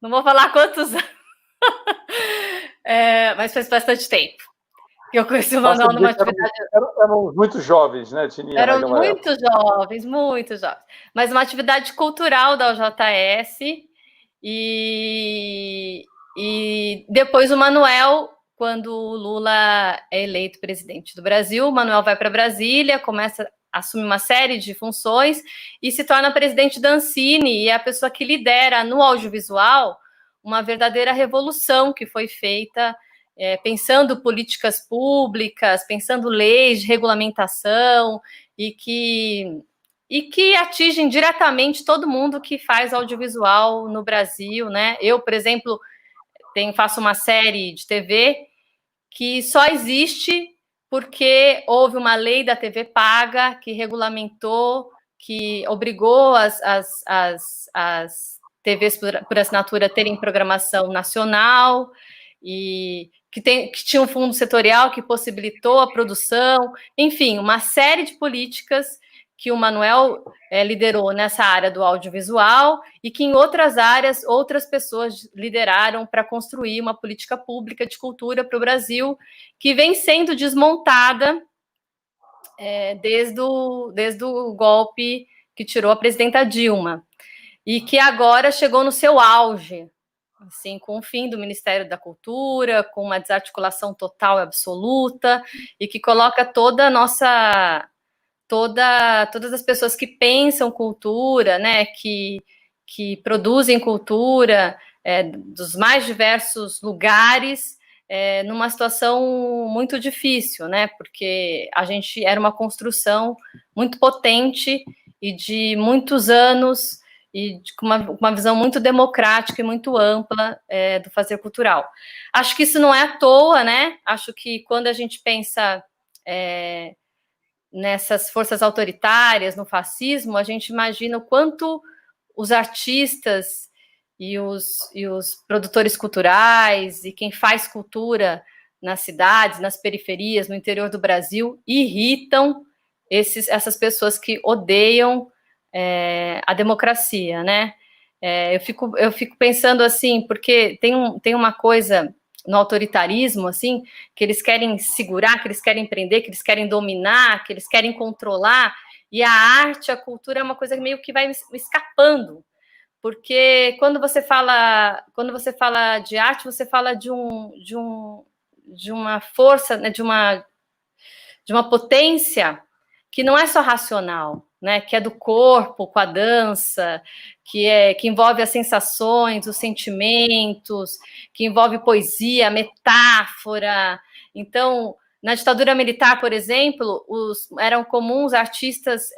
Speaker 5: Não vou falar quantos anos, mas faz bastante tempo. Eu conheci o Manuel numa atividade...
Speaker 3: Eram muito jovens, né, Tininha?
Speaker 5: Eram muito jovens. Mas uma atividade cultural da OJS, e depois o Manuel, quando o Lula é eleito presidente do Brasil, o Manuel vai para Brasília, começa a assumir uma série de funções e se torna presidente da Ancine, e é a pessoa que lidera no audiovisual uma verdadeira revolução que foi feita pensando políticas públicas, pensando leis de regulamentação e que atingem diretamente todo mundo que faz audiovisual no Brasil, né? Eu, por exemplo, faço uma série de TV que só existe porque houve uma lei da TV paga que regulamentou, que obrigou as TVs por assinatura a terem programação nacional, e que tinha um fundo setorial que possibilitou a produção, enfim, uma série de políticas que o Manuel liderou nessa área do audiovisual e que em outras áreas outras pessoas lideraram para construir uma política pública de cultura para o Brasil, que vem sendo desmontada desde o golpe que tirou a presidenta Dilma, e que agora chegou no seu auge, assim, com o fim do Ministério da Cultura, com uma desarticulação total e absoluta, e que coloca toda a nossa... todas as pessoas que pensam cultura, né, que produzem cultura dos mais diversos lugares, numa situação muito difícil, né, porque a gente era uma construção muito potente e de muitos anos e com uma visão muito democrática e muito ampla do fazer cultural. Acho que isso não é à toa, né, acho que quando a gente pensa nessas forças autoritárias, no fascismo, a gente imagina o quanto os artistas e os produtores culturais e quem faz cultura nas cidades, nas periferias, no interior do Brasil, irritam essas pessoas que odeiam a democracia, né? Eu fico pensando assim, porque tem uma coisa no autoritarismo, assim, que eles querem segurar, que eles querem prender, que eles querem dominar, que eles querem controlar, e a arte, a cultura é uma coisa meio que vai escapando, porque quando você fala de arte, você fala de uma força, né, de uma potência que não é só racional, né, que é do corpo, com a dança, que envolve as sensações, os sentimentos, que envolve poesia, metáfora. Então, na ditadura militar, por exemplo, eram comuns artistas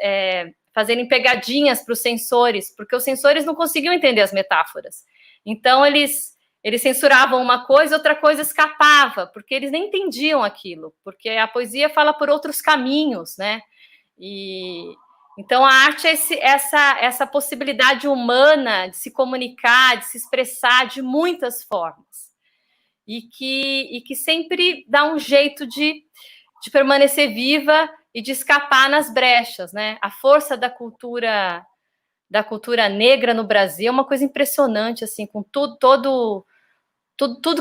Speaker 5: fazerem pegadinhas para os censores, porque os censores não conseguiam entender as metáforas. Então, eles censuravam uma coisa, outra coisa escapava, porque eles nem entendiam aquilo, porque a poesia fala por outros caminhos, né? Então, a arte é essa possibilidade humana de se comunicar, de se expressar de muitas formas, e que sempre dá um jeito de permanecer viva e de escapar nas brechas, né? A força da cultura negra no Brasil é uma coisa impressionante, assim, com tudo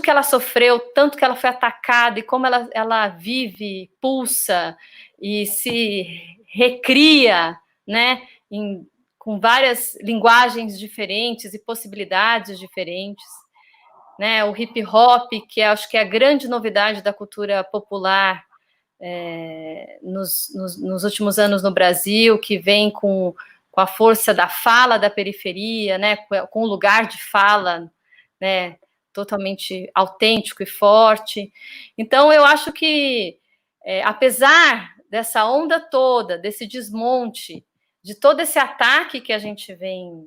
Speaker 5: que ela sofreu, tanto que ela foi atacada e como ela vive, pulsa e se recria, né, com várias linguagens diferentes e possibilidades diferentes, né, o hip hop, que acho que é a grande novidade da cultura popular nos últimos anos no Brasil, que vem com a força da fala da periferia, né, com o lugar de fala, né, totalmente autêntico e forte. Então, eu acho que, apesar dessa onda toda, desse desmonte, de todo esse ataque que a gente vem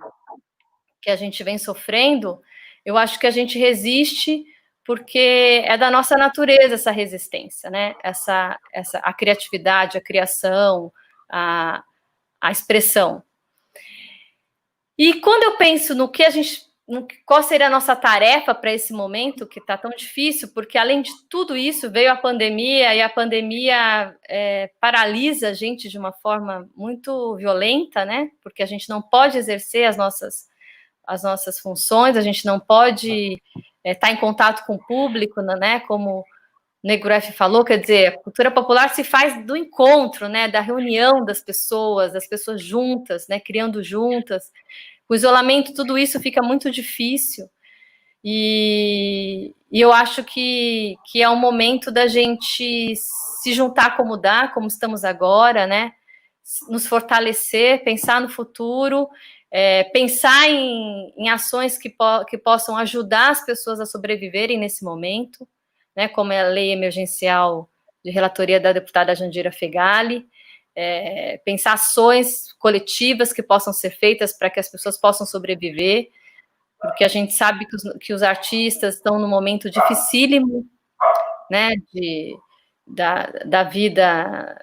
Speaker 5: sofrendo, eu acho que a gente resiste porque é da nossa natureza essa resistência, né? A criatividade, a criação, a expressão. E quando eu penso qual seria a nossa tarefa para esse momento que está tão difícil, porque além de tudo isso veio a pandemia, e a pandemia paralisa a gente de uma forma muito violenta, né? Porque a gente não pode exercer as nossas funções, a gente não pode estar em contato com o público, né? Como o Negro F falou, quer dizer, a cultura popular se faz do encontro, né? Da reunião das pessoas juntas, né? Criando juntas. O isolamento, tudo isso fica muito difícil, e eu acho que é um momento da gente se juntar como estamos agora, né? Nos fortalecer, pensar no futuro, pensar em ações que possam ajudar as pessoas a sobreviverem nesse momento, né, como é a lei emergencial de relatoria da deputada Jandira Fegali, pensar ações coletivas que possam ser feitas para que as pessoas possam sobreviver, porque a gente sabe que os artistas estão num momento dificílimo, né, da vida,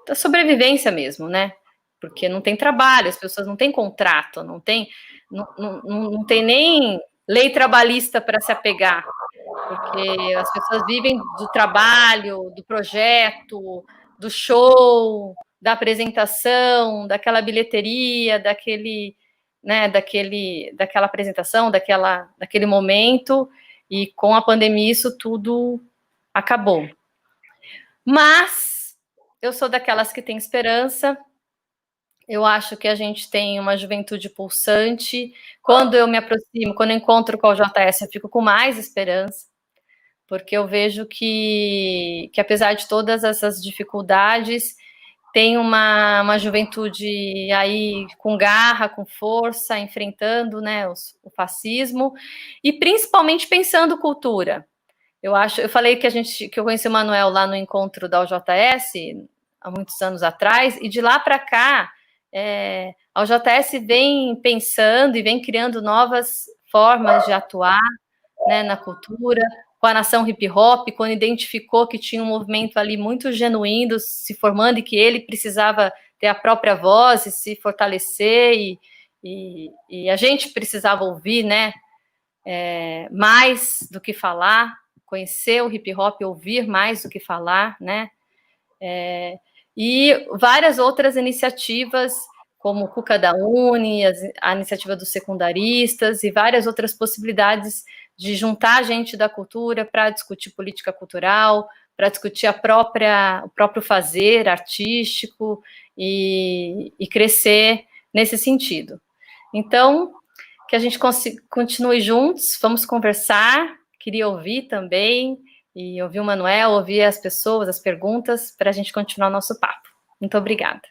Speaker 5: da sobrevivência mesmo, né, porque não tem trabalho, as pessoas não têm contrato, não tem nem lei trabalhista para se apegar, porque as pessoas vivem do trabalho, do projeto, do show, da apresentação, daquela bilheteria, daquela apresentação, daquele momento, e com a pandemia isso tudo acabou. Mas eu sou daquelas que tem esperança. Eu acho que a gente tem uma juventude pulsante. Quando eu me aproximo, quando eu encontro com o JS, eu fico com mais esperança, porque eu vejo que apesar de todas essas dificuldades, tem uma juventude aí com garra, com força, enfrentando, né, o fascismo, e principalmente pensando cultura. Eu falei que eu conheci o Manuel lá no encontro da UJS, há muitos anos atrás, e de lá para cá, a UJS vem pensando e vem criando novas formas de atuar, né, na cultura, com a nação hip hop, quando identificou que tinha um movimento ali muito genuíno se formando e que ele precisava ter a própria voz e se fortalecer, e a gente precisava ouvir, né, mais do que falar, conhecer o hip hop, ouvir mais do que falar, né, e várias outras iniciativas, como o Cuca da Uni, a iniciativa dos secundaristas e várias outras possibilidades de juntar gente da cultura para discutir política cultural, para discutir o próprio fazer artístico e crescer nesse sentido. Então, que a gente continue juntos, vamos conversar, queria ouvir também, e ouvir o Manuel, ouvir as pessoas, as perguntas, para a gente continuar o nosso papo. Muito obrigada.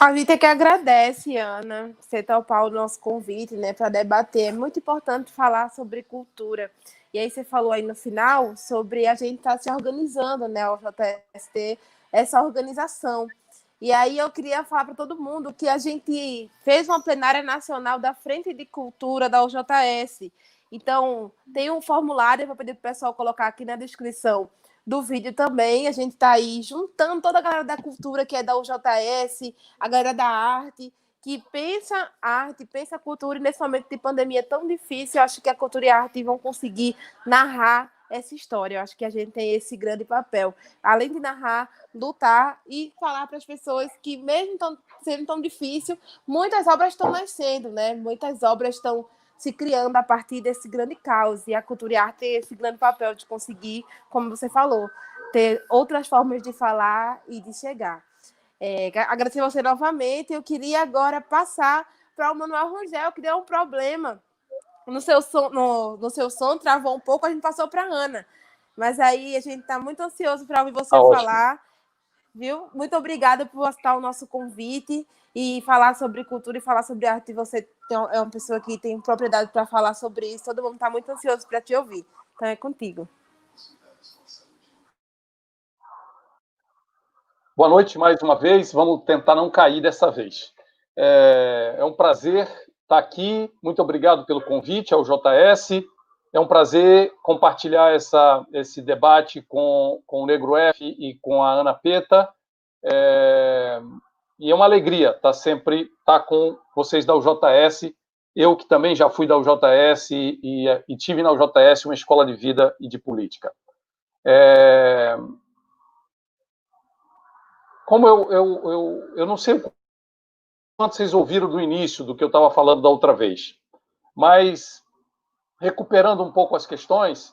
Speaker 2: A gente é que agradece, Ana, você topar o nosso convite, né, para debater. É muito importante falar sobre cultura. E aí você falou aí no final sobre a gente estar se organizando, né, o JST, essa organização. E aí eu queria falar para todo mundo que a gente fez uma plenária nacional da Frente de Cultura da UJS. Então, tem um formulário, eu vou pedir para o pessoal colocar aqui na descrição do vídeo também. A gente está aí juntando toda a galera da cultura, que é da UJS, a galera da arte, que pensa arte, pensa cultura, e nesse momento de pandemia tão difícil, eu acho que a cultura e a arte vão conseguir narrar essa história. Eu acho que a gente tem esse grande papel. Além de narrar, lutar e falar para as pessoas que, mesmo sendo tão difícil, muitas obras estão nascendo, né? Muitas obras estão se criando a partir desse grande caos, e a cultura e a arte tem esse grande papel de conseguir, como você falou, ter outras formas de falar e de chegar. Agradecer a você novamente. Eu queria agora passar para o Manuel Rangel, que deu um problema no seu som, travou um pouco, a gente passou para a Ana. Mas aí a gente está muito ansioso para ouvir você falar. Viu? Muito obrigada por aceitar o nosso convite e falar sobre cultura e falar sobre arte. Você é uma pessoa que tem propriedade para falar sobre isso. Todo mundo está muito ansioso para te ouvir. Então é contigo.
Speaker 3: Boa noite mais uma vez. Vamos tentar não cair dessa vez. É um prazer estar aqui. Muito obrigado pelo convite ao JS. É um prazer compartilhar esse debate com o Negro F e com a Ana Peta. E é uma alegria estar com vocês da UJS. Eu, que também já fui da UJS e tive na UJS uma escola de vida e de política. Como eu não sei quanto vocês ouviram do início do que eu estava falando da outra vez, mas recuperando um pouco as questões,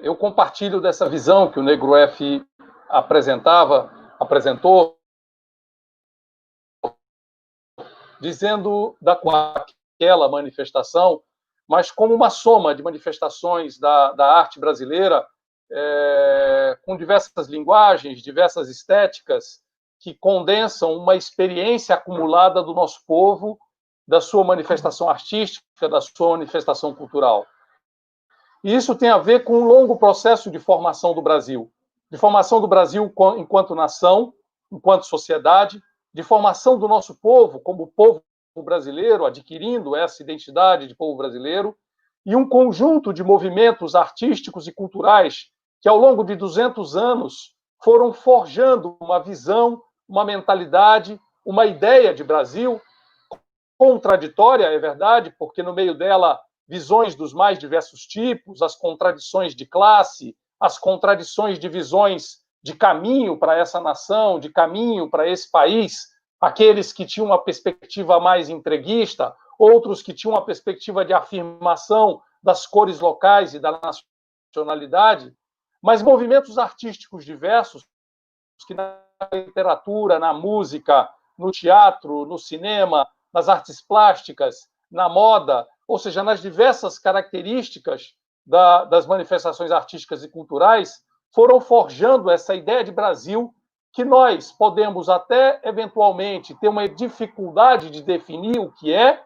Speaker 3: eu compartilho dessa visão que o Negro F apresentou, dizendo daquela manifestação, mas como uma soma de manifestações da arte brasileira, com diversas linguagens, diversas estéticas, que condensam uma experiência acumulada do nosso povo, da sua manifestação artística, da sua manifestação cultural. E isso tem a ver com um longo processo de formação do Brasil enquanto nação, enquanto sociedade, de formação do nosso povo como povo brasileiro, adquirindo essa identidade de povo brasileiro, e um conjunto de movimentos artísticos e culturais que, ao longo de 200 anos, foram forjando uma visão, uma mentalidade, uma ideia de Brasil contraditória, é verdade, porque no meio dela visões dos mais diversos tipos, as contradições de classe, as contradições de visões de caminho para essa nação, de caminho para esse país, aqueles que tinham uma perspectiva mais entreguista, outros que tinham uma perspectiva de afirmação das cores locais e da nacionalidade, mas movimentos artísticos diversos que na literatura, na música, no teatro, no cinema, nas artes plásticas, na moda, ou seja, nas diversas características das manifestações artísticas e culturais, foram forjando essa ideia de Brasil que nós podemos até, eventualmente, ter uma dificuldade de definir o que é,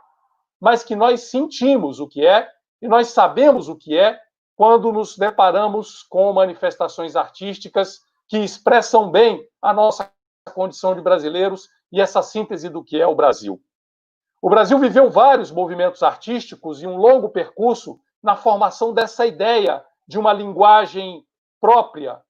Speaker 3: mas que nós sentimos o que é e nós sabemos o que é quando nos deparamos com manifestações artísticas que expressam bem a nossa condição de brasileiros e essa síntese do que é o Brasil. O Brasil viveu vários movimentos artísticos e um longo percurso na formação dessa ideia de uma linguagem própria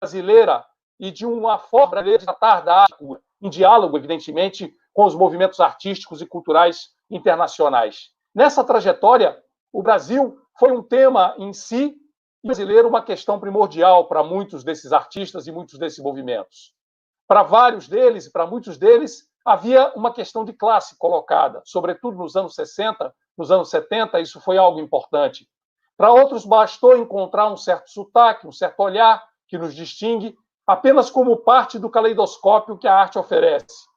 Speaker 3: brasileira e de uma forma brasileira de tratar da arte, em diálogo, evidentemente, com os movimentos artísticos e culturais internacionais. Nessa trajetória, o Brasil foi um tema em si e o brasileiro uma questão primordial para muitos desses artistas e muitos desses movimentos. Para vários deles, para muitos deles, havia uma questão de classe colocada, sobretudo nos anos 60, nos anos 70, isso foi algo importante. Para outros, bastou encontrar um certo sotaque, um certo olhar que nos distingue, apenas como parte do caleidoscópio que a arte oferece.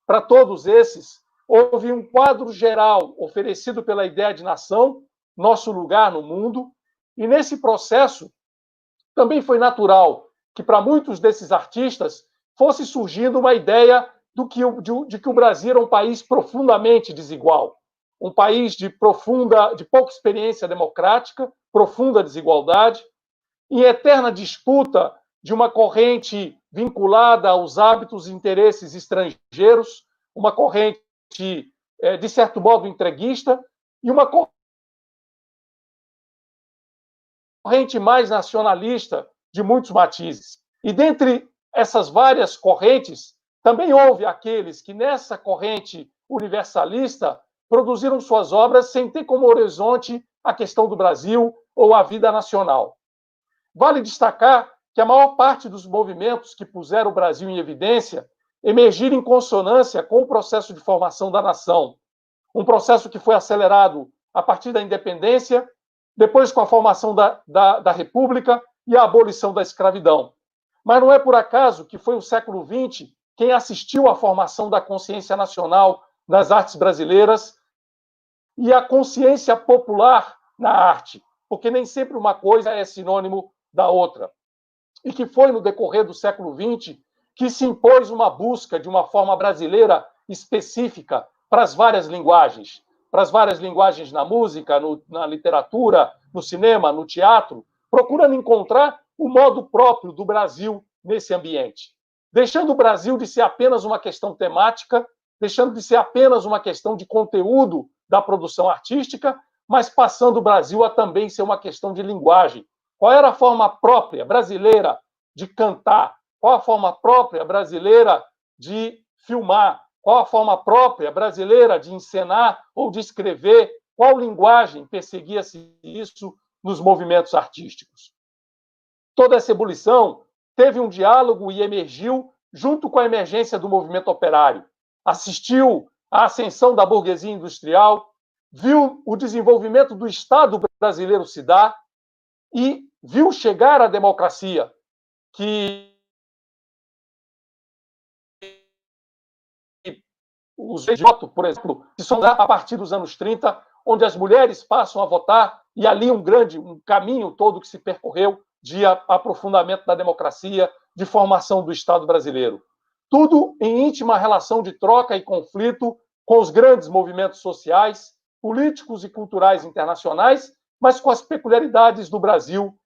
Speaker 3: Para todos esses, houve um quadro geral oferecido pela ideia de nação, nosso lugar no mundo, e nesse processo também foi natural que para muitos desses artistas fosse surgindo uma ideia de que o Brasil era um país profundamente desigual, um país de pouca experiência democrática, profunda desigualdade, em eterna disputa de uma corrente vinculada aos hábitos e interesses estrangeiros, uma corrente, de certo modo, entreguista, e uma corrente mais nacionalista de muitos matizes. E dentre essas várias correntes, também houve aqueles que, nessa corrente universalista, produziram suas obras sem ter como horizonte a questão do Brasil ou a vida nacional. Vale destacar que a maior parte dos movimentos que puseram o Brasil em evidência emergiram em consonância com o processo de formação da nação, um processo que foi acelerado a partir da independência, depois com a formação da República e a abolição da escravidão. Mas não é por acaso que foi o século XX quem assistiu à formação da consciência nacional nas artes brasileiras e a consciência popular na arte, porque nem sempre uma coisa é sinônimo da outra. E que foi no decorrer do século XX que se impôs uma busca de uma forma brasileira específica para as várias linguagens na música, na literatura, no cinema, no teatro, procurando encontrar o modo próprio do Brasil nesse ambiente, deixando o Brasil de ser apenas uma questão temática, deixando de ser apenas uma questão de conteúdo da produção artística, mas passando o Brasil a também ser uma questão de linguagem. Qual era a forma própria brasileira de cantar? Qual a forma própria brasileira de filmar? Qual a forma própria brasileira de encenar ou de escrever? Qual linguagem perseguia-se isso nos movimentos artísticos? Toda essa ebulição teve um diálogo e emergiu junto com a emergência do movimento operário. Assistiu à ascensão da burguesia industrial, viu o desenvolvimento do Estado brasileiro se dar e viu chegar a democracia, que os votos, por exemplo, que são a partir dos anos 30, onde as mulheres passam a votar, e ali um caminho todo que se percorreu de aprofundamento da democracia, de formação do Estado brasileiro. Tudo em íntima relação de troca e conflito com os grandes movimentos sociais políticos e culturais internacionais, mas com as peculiaridades do Brasil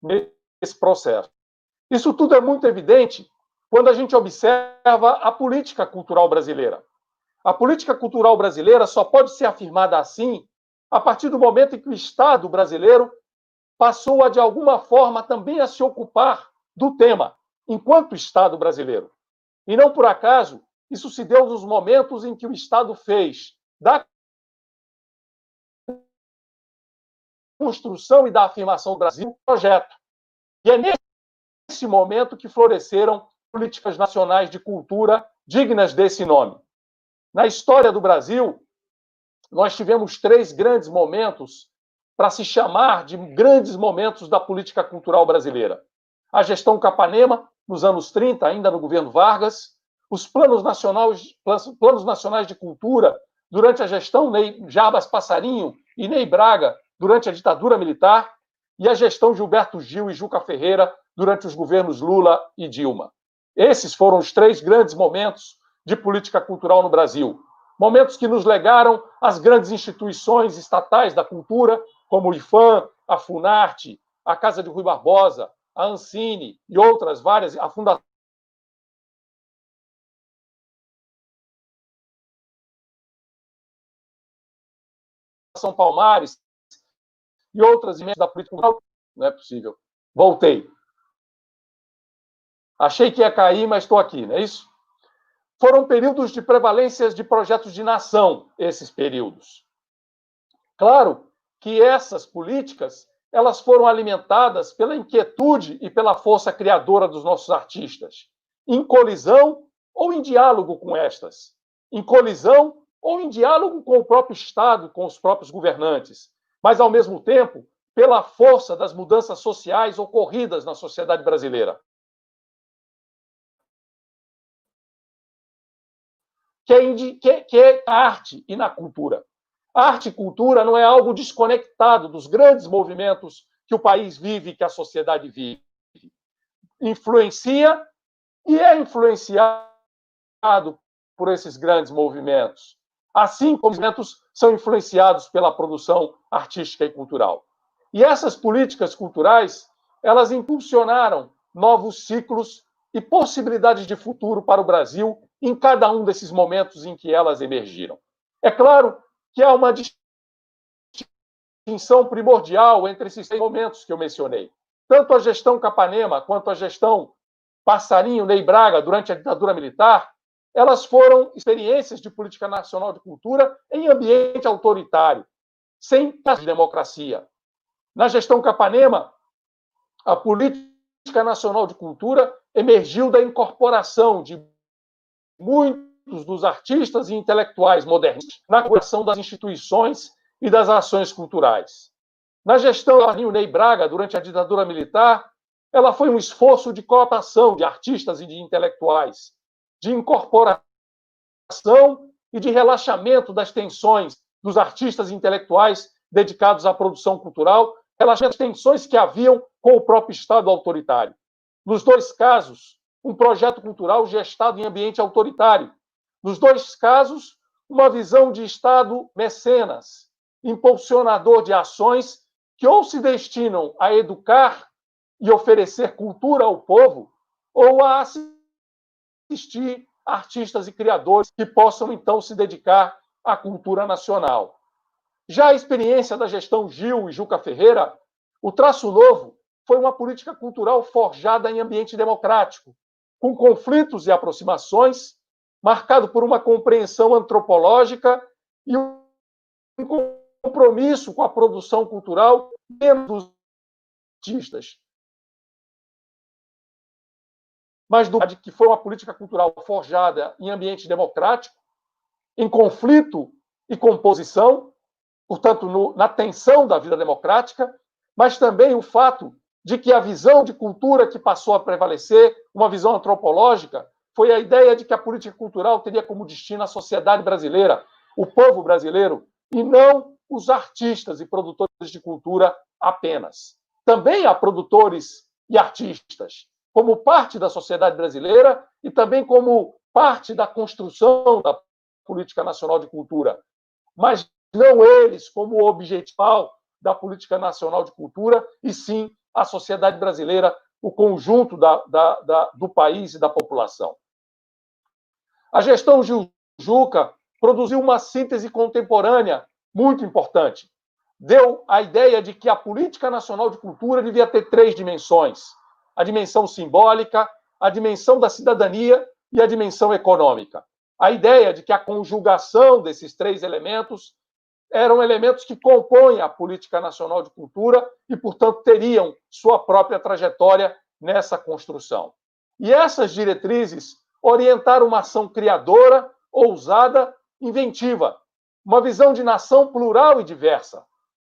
Speaker 3: nesse processo. Isso tudo é muito evidente quando a gente observa a política cultural brasileira. A política cultural brasileira só pode ser afirmada assim a partir do momento em que o Estado brasileiro passou a, de alguma forma, também a se ocupar do tema, enquanto Estado brasileiro. E não por acaso, isso se deu nos momentos em que o Estado fez da construção e da afirmação do Brasil um projeto. E é nesse momento que floresceram políticas nacionais de cultura dignas desse nome. Na história do Brasil, nós tivemos 3 grandes momentos para se chamar de grandes momentos da política cultural brasileira. A gestão Capanema, nos anos 30, ainda no governo Vargas, os planos nacionais de cultura durante a gestão Jarbas Passarinho e Ney Braga, durante a ditadura militar, e a gestão Gilberto Gil e Juca Ferreira, durante os governos Lula e Dilma. Esses foram os 3 grandes momentos de política cultural no Brasil. Momentos que nos legaram as grandes instituições estatais da cultura, como o IFAM, a Funarte, a Casa de Rui Barbosa, a Ancine e outras várias, a Fundação Palmares e outras imensas da política cultural. Não é possível. Voltei. Achei que ia cair, mas estou aqui, não é isso? Foram períodos de prevalências de projetos de nação, esses períodos. Claro que essas políticas elas foram alimentadas pela inquietude e pela força criadora dos nossos artistas, em colisão ou em diálogo com estas, em colisão ou em diálogo com o próprio Estado, com os próprios governantes, mas, ao mesmo tempo, pela força das mudanças sociais ocorridas na sociedade brasileira. Que é a arte e na cultura. Arte e cultura não é algo desconectado dos grandes movimentos que o país vive, que a sociedade vive. Influencia e é influenciado por esses grandes movimentos. Assim como os movimentos são influenciados pela produção artística e cultural. E essas políticas culturais, elas impulsionaram novos ciclos e possibilidades de futuro para o Brasil em cada um desses momentos em que elas emergiram. É claro que há uma distinção primordial entre esses 3 momentos que eu mencionei. Tanto a gestão Capanema quanto a gestão Passarinho, Ney Braga, durante a ditadura militar, elas foram experiências de política nacional de cultura em ambiente autoritário, sem democracia. Na gestão Capanema, a política nacional de cultura emergiu da incorporação de muitos dos artistas e intelectuais modernos na criação das instituições e das ações culturais. Na gestão do Ney Braga, durante a ditadura militar, ela foi um esforço de cooptação de artistas e de intelectuais, de incorporação e de relaxamento das tensões dos artistas e intelectuais dedicados à produção cultural, relaxamento das tensões que haviam com o próprio Estado autoritário. Nos 2 casos, um projeto cultural gestado em ambiente autoritário. Nos 2 casos, uma visão de Estado mecenas, impulsionador de ações que ou se destinam a educar e oferecer cultura ao povo, ou a assistir artistas e criadores que possam, então, se dedicar à cultura nacional. Já a experiência da gestão Gil e Juca Ferreira, o traço novo foi uma política cultural forjada em ambiente democrático, com conflitos e aproximações, marcado por uma compreensão antropológica e um compromisso com a produção cultural dos artistas. Mas que foi uma política cultural forjada em ambiente democrático, em conflito e composição, portanto, na tensão da vida democrática, mas também o fato de que a visão de cultura que passou a prevalecer, uma visão antropológica, foi a ideia de que a política cultural teria como destino a sociedade brasileira, o povo brasileiro, e não os artistas e produtores de cultura apenas. Também há produtores e artistas, como parte da sociedade brasileira e também como parte da construção da política nacional de cultura. Mas não eles como o objetivo da política nacional de cultura, e sim a sociedade brasileira, o conjunto do país e da população. A gestão Gil Juca produziu uma síntese contemporânea muito importante. Deu a ideia de que a política nacional de cultura devia ter 3 dimensões: a dimensão simbólica, a dimensão da cidadania e a dimensão econômica. A ideia de que a conjugação desses 3 elementos eram elementos que compõem a política nacional de cultura e, portanto, teriam sua própria trajetória nessa construção. E essas diretrizes orientaram uma ação criadora, ousada, inventiva, uma visão de nação plural e diversa.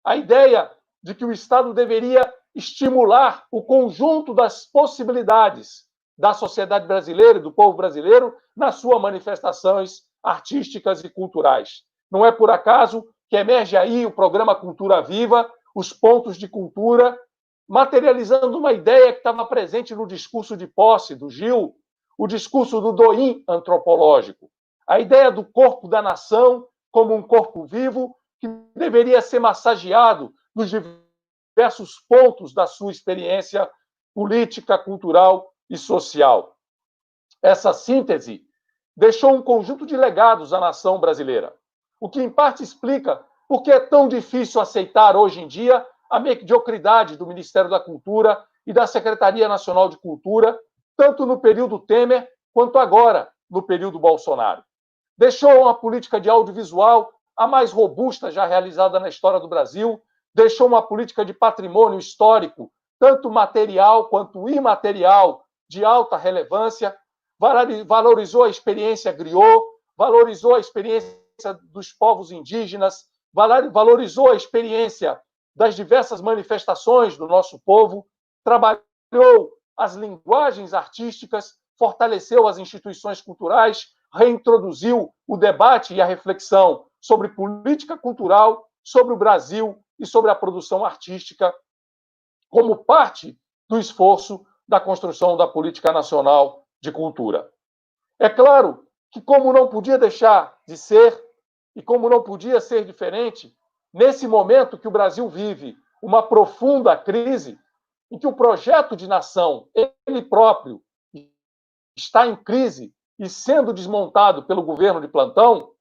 Speaker 3: A ideia de que o Estado deveria estimular o conjunto das possibilidades da sociedade brasileira e do povo brasileiro nas suas manifestações artísticas e culturais. Não é por acaso que emerge aí o programa Cultura Viva, os pontos de cultura, materializando uma ideia que estava presente no discurso de posse do Gil, o discurso do Doim antropológico, a ideia do corpo da nação como um corpo vivo que deveria ser massageado nos diversos pontos da sua experiência política, cultural e social. Essa síntese deixou um conjunto de legados à nação brasileira, o que, em parte, explica por que é tão difícil aceitar, hoje em dia, a mediocridade do Ministério da Cultura e da Secretaria Nacional de Cultura, tanto no período Temer, quanto agora, no período Bolsonaro. Deixou uma política de audiovisual a mais robusta já realizada na história do Brasil, deixou uma política de patrimônio histórico, tanto material quanto imaterial, de alta relevância, valorizou a experiência griot, valorizou a experiência dos povos indígenas, valorizou a experiência das diversas manifestações do nosso povo, trabalhou as linguagens artísticas, fortaleceu as instituições culturais, reintroduziu o debate e a reflexão sobre política cultural, sobre o Brasil e sobre a produção artística, como parte do esforço da construção da política nacional de cultura. É claro que, como não podia deixar de ser, e como não podia ser diferente, nesse momento que o Brasil vive uma profunda crise, em que o projeto de nação, ele próprio, está em crise e sendo desmontado pelo governo de plantão,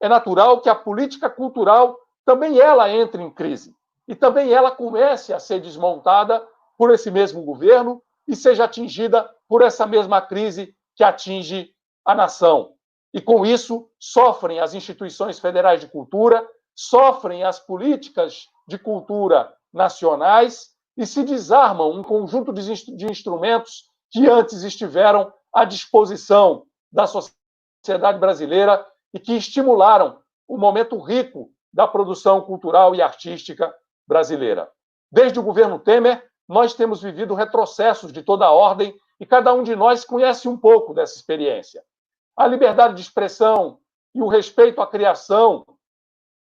Speaker 3: é natural que a política cultural também ela entre em crise e também ela comece a ser desmontada por esse mesmo governo e seja atingida por essa mesma crise que atinge a nação. E, com isso, sofrem as instituições federais de cultura, sofrem as políticas de cultura nacionais e se desarmam um conjunto de instrumentos que antes estiveram à disposição da sociedade brasileira e que estimularam o momento rico da produção cultural e artística brasileira. Desde o governo Temer, nós temos vivido retrocessos de toda a ordem e cada um de nós conhece um pouco dessa experiência. A liberdade de expressão e o respeito à criação,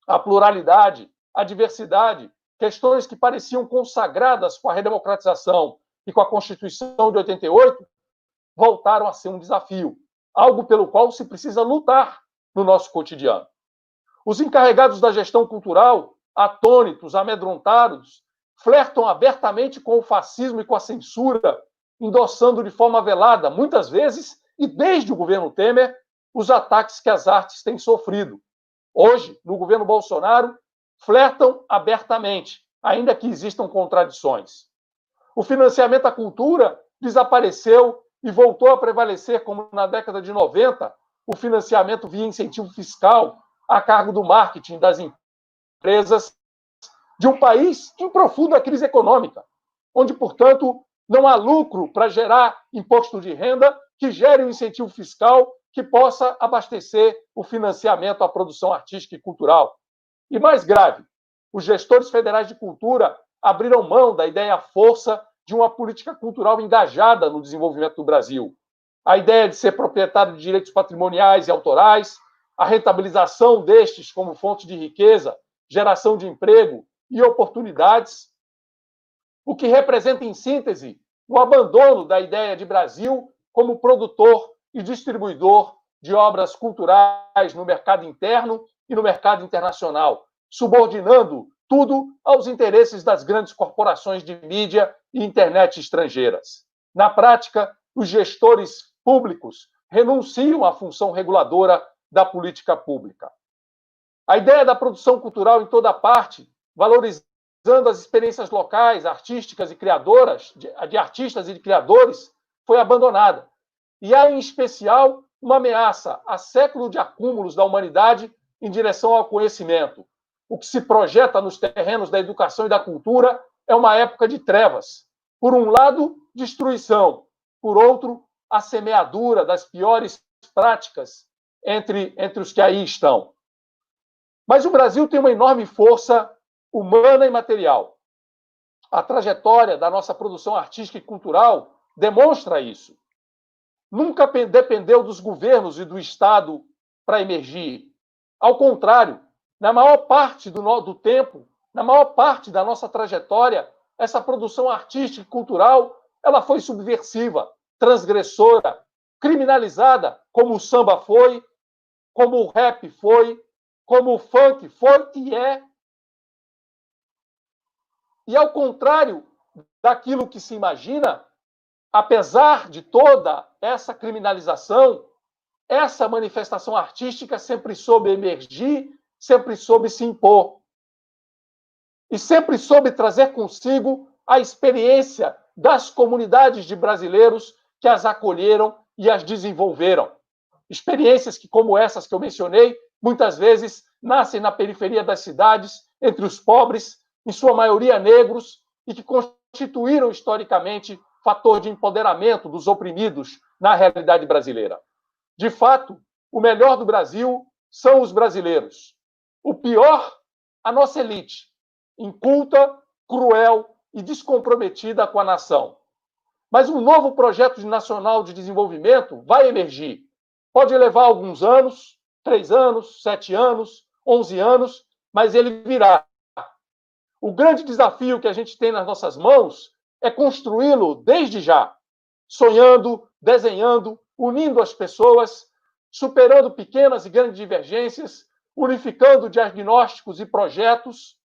Speaker 3: à pluralidade, à diversidade, questões que pareciam consagradas com a redemocratização e com a Constituição de 88, voltaram a ser um desafio, algo pelo qual se precisa lutar no nosso cotidiano. Os encarregados da gestão cultural, atônitos, amedrontados, flertam abertamente com o fascismo e com a censura, endossando de forma velada, muitas vezes, e desde o governo Temer, os ataques que as artes têm sofrido. Hoje, no governo Bolsonaro, flertam abertamente, ainda que existam contradições. O financiamento à cultura desapareceu e voltou a prevalecer, como na década de 90, o financiamento via incentivo fiscal a cargo do marketing das empresas de um país em profunda crise econômica, onde, portanto, não há lucro para gerar imposto de renda que gere um incentivo fiscal que possa abastecer o financiamento à produção artística e cultural. E mais grave, os gestores federais de cultura abriram mão da ideia força de uma política cultural engajada no desenvolvimento do Brasil. A ideia de ser proprietário de direitos patrimoniais e autorais, a rentabilização destes como fonte de riqueza, geração de emprego e oportunidades, o que representa, em síntese, o abandono da ideia de Brasil como produtor e distribuidor de obras culturais no mercado interno e no mercado internacional, subordinando tudo aos interesses das grandes corporações de mídia e internet estrangeiras. Na prática, os gestores públicos renunciam à função reguladora da política pública. A ideia da produção cultural em toda parte, valorizando as experiências locais, artísticas e criadoras, de artistas e de criadores, foi abandonada. E há, em especial, uma ameaça a século de acúmulos da humanidade em direção ao conhecimento. O que se projeta nos terrenos da educação e da cultura é uma época de trevas. Por um lado, destruição. Por outro, a semeadura das piores práticas entre os que aí estão. Mas o Brasil tem uma enorme força humana e material. A trajetória da nossa produção artística e cultural demonstra isso. Nunca dependeu dos governos e do Estado para emergir. Ao contrário, na maior parte do tempo, na maior parte da nossa trajetória, essa produção artística e cultural ela foi subversiva, transgressora, criminalizada, como o samba foi, como o rap foi, como o funk foi e é. E ao contrário daquilo que se imagina, apesar de toda essa criminalização, essa manifestação artística sempre soube emergir, sempre soube se impor. E sempre soube trazer consigo a experiência das comunidades de brasileiros que as acolheram e as desenvolveram. Experiências que, como essas que eu mencionei, muitas vezes nascem na periferia das cidades, entre os pobres, em sua maioria negros, e que constituíram historicamente fator de empoderamento dos oprimidos na realidade brasileira. De fato, o melhor do Brasil são os brasileiros. O pior, a nossa elite, inculta, cruel e descomprometida com a nação. Mas um novo projeto nacional de desenvolvimento vai emergir. Pode levar alguns anos, 3 anos, 7 anos, 11 anos, mas ele virá. O grande desafio que a gente tem nas nossas mãos é construí-lo desde já, sonhando, desenhando, unindo as pessoas, superando pequenas e grandes divergências, unificando diagnósticos e projetos.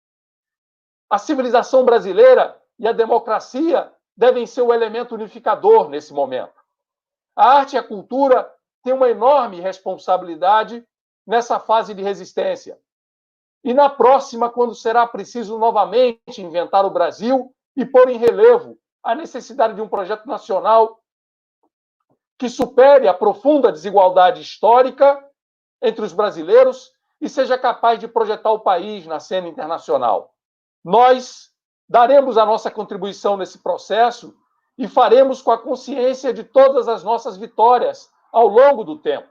Speaker 3: A civilização brasileira e a democracia devem ser o elemento unificador nesse momento. A arte e a cultura têm uma enorme responsabilidade nessa fase de resistência. E na próxima, quando será preciso novamente inventar o Brasil e pôr em relevo a necessidade de um projeto nacional que supere a profunda desigualdade histórica entre os brasileiros e seja capaz de projetar o país na cena internacional. Nós daremos a nossa contribuição nesse processo e faremos com a consciência de todas as nossas vitórias ao longo do tempo.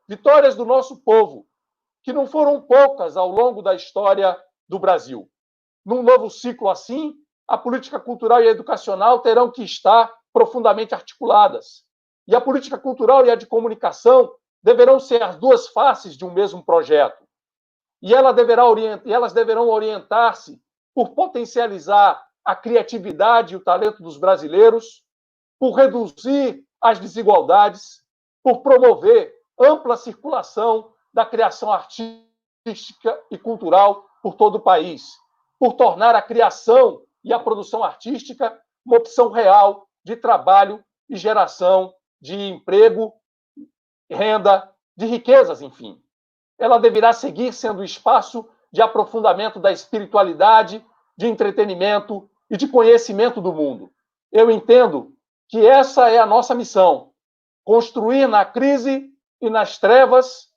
Speaker 3: Vitórias do nosso povo, que não foram poucas ao longo da história do Brasil. Num novo ciclo assim, a política cultural e educacional terão que estar profundamente articuladas. E a política cultural e a de comunicação deverão ser as duas faces de um mesmo projeto. E elas deverão orientar-se por potencializar a criatividade e o talento dos brasileiros, por reduzir as desigualdades, por promover ampla circulação da criação artística e cultural por todo o país, por tornar a criação e a produção artística uma opção real de trabalho e geração de emprego, renda, de riquezas, enfim. Ela deverá seguir sendo espaço de aprofundamento da espiritualidade, de entretenimento e de conhecimento do mundo. Eu entendo que essa é a nossa missão: construir na crise e nas trevas,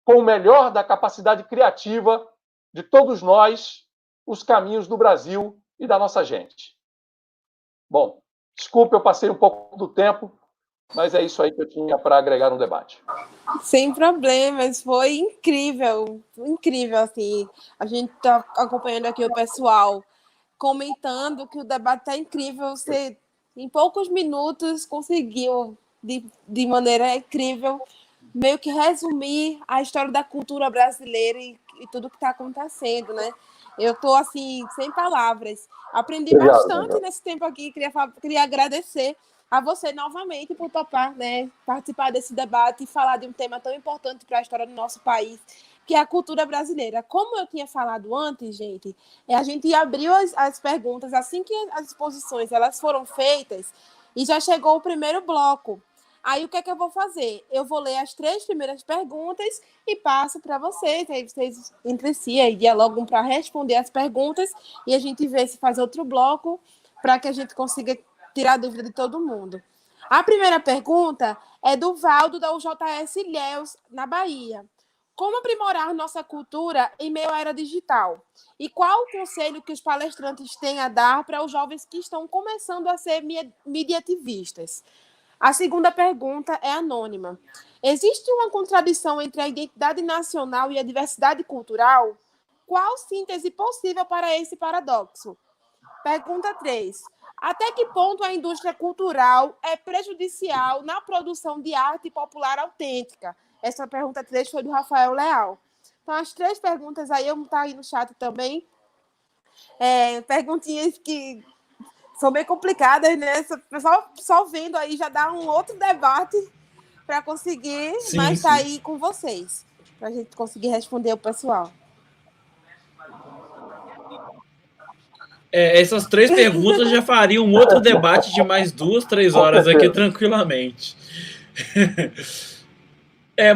Speaker 3: com o melhor da capacidade criativa de todos nós, os caminhos do Brasil e da nossa gente. Bom, desculpe, eu passei um pouco do tempo, mas é isso aí que eu tinha para agregar no debate.
Speaker 2: Sem problemas, foi incrível, incrível, assim, a gente está acompanhando aqui o pessoal comentando que o debate está incrível, você, em poucos minutos, conseguiu, de maneira incrível, meio que resumir a história da cultura brasileira e tudo que está acontecendo, né? Eu estou, assim, sem palavras. Aprendi bastante nesse tempo aqui, queria agradecer a você novamente por topar, né, participar desse debate e falar de um tema tão importante para a história do nosso país. que é a cultura brasileira. Como eu tinha falado antes, gente, a gente abriu as perguntas assim que as exposições elas foram feitas e já chegou o primeiro bloco. Aí, o que é que eu vou fazer? Eu vou ler as 3 primeiras perguntas e passo para vocês. Aí vocês, entre si, aí dialogam para responder as perguntas e a gente vê se faz outro bloco para que a gente consiga tirar a dúvida de todo mundo. A primeira pergunta é do Valdo, da UJS Ilhéus, na Bahia. Como aprimorar nossa cultura em meio à era digital? E qual o conselho que os palestrantes têm a dar para os jovens que estão começando a ser mediativistas? A segunda pergunta é anônima. Existe uma contradição entre a identidade nacional e a diversidade cultural? Qual síntese possível para esse paradoxo? Pergunta 3. Até que ponto a indústria cultural é prejudicial na produção de arte popular autêntica? Essa pergunta 3 foi do Rafael Leal. Então, as 3 perguntas aí, eu vou estar aí no chat também. Perguntinhas que são bem complicadas, né? O pessoal só vendo aí já dá um outro debate para conseguir, mas está aí com vocês, para a gente conseguir responder o pessoal.
Speaker 4: Essas 3 perguntas já fariam um outro debate de mais 2, 3 horas aqui tranquilamente.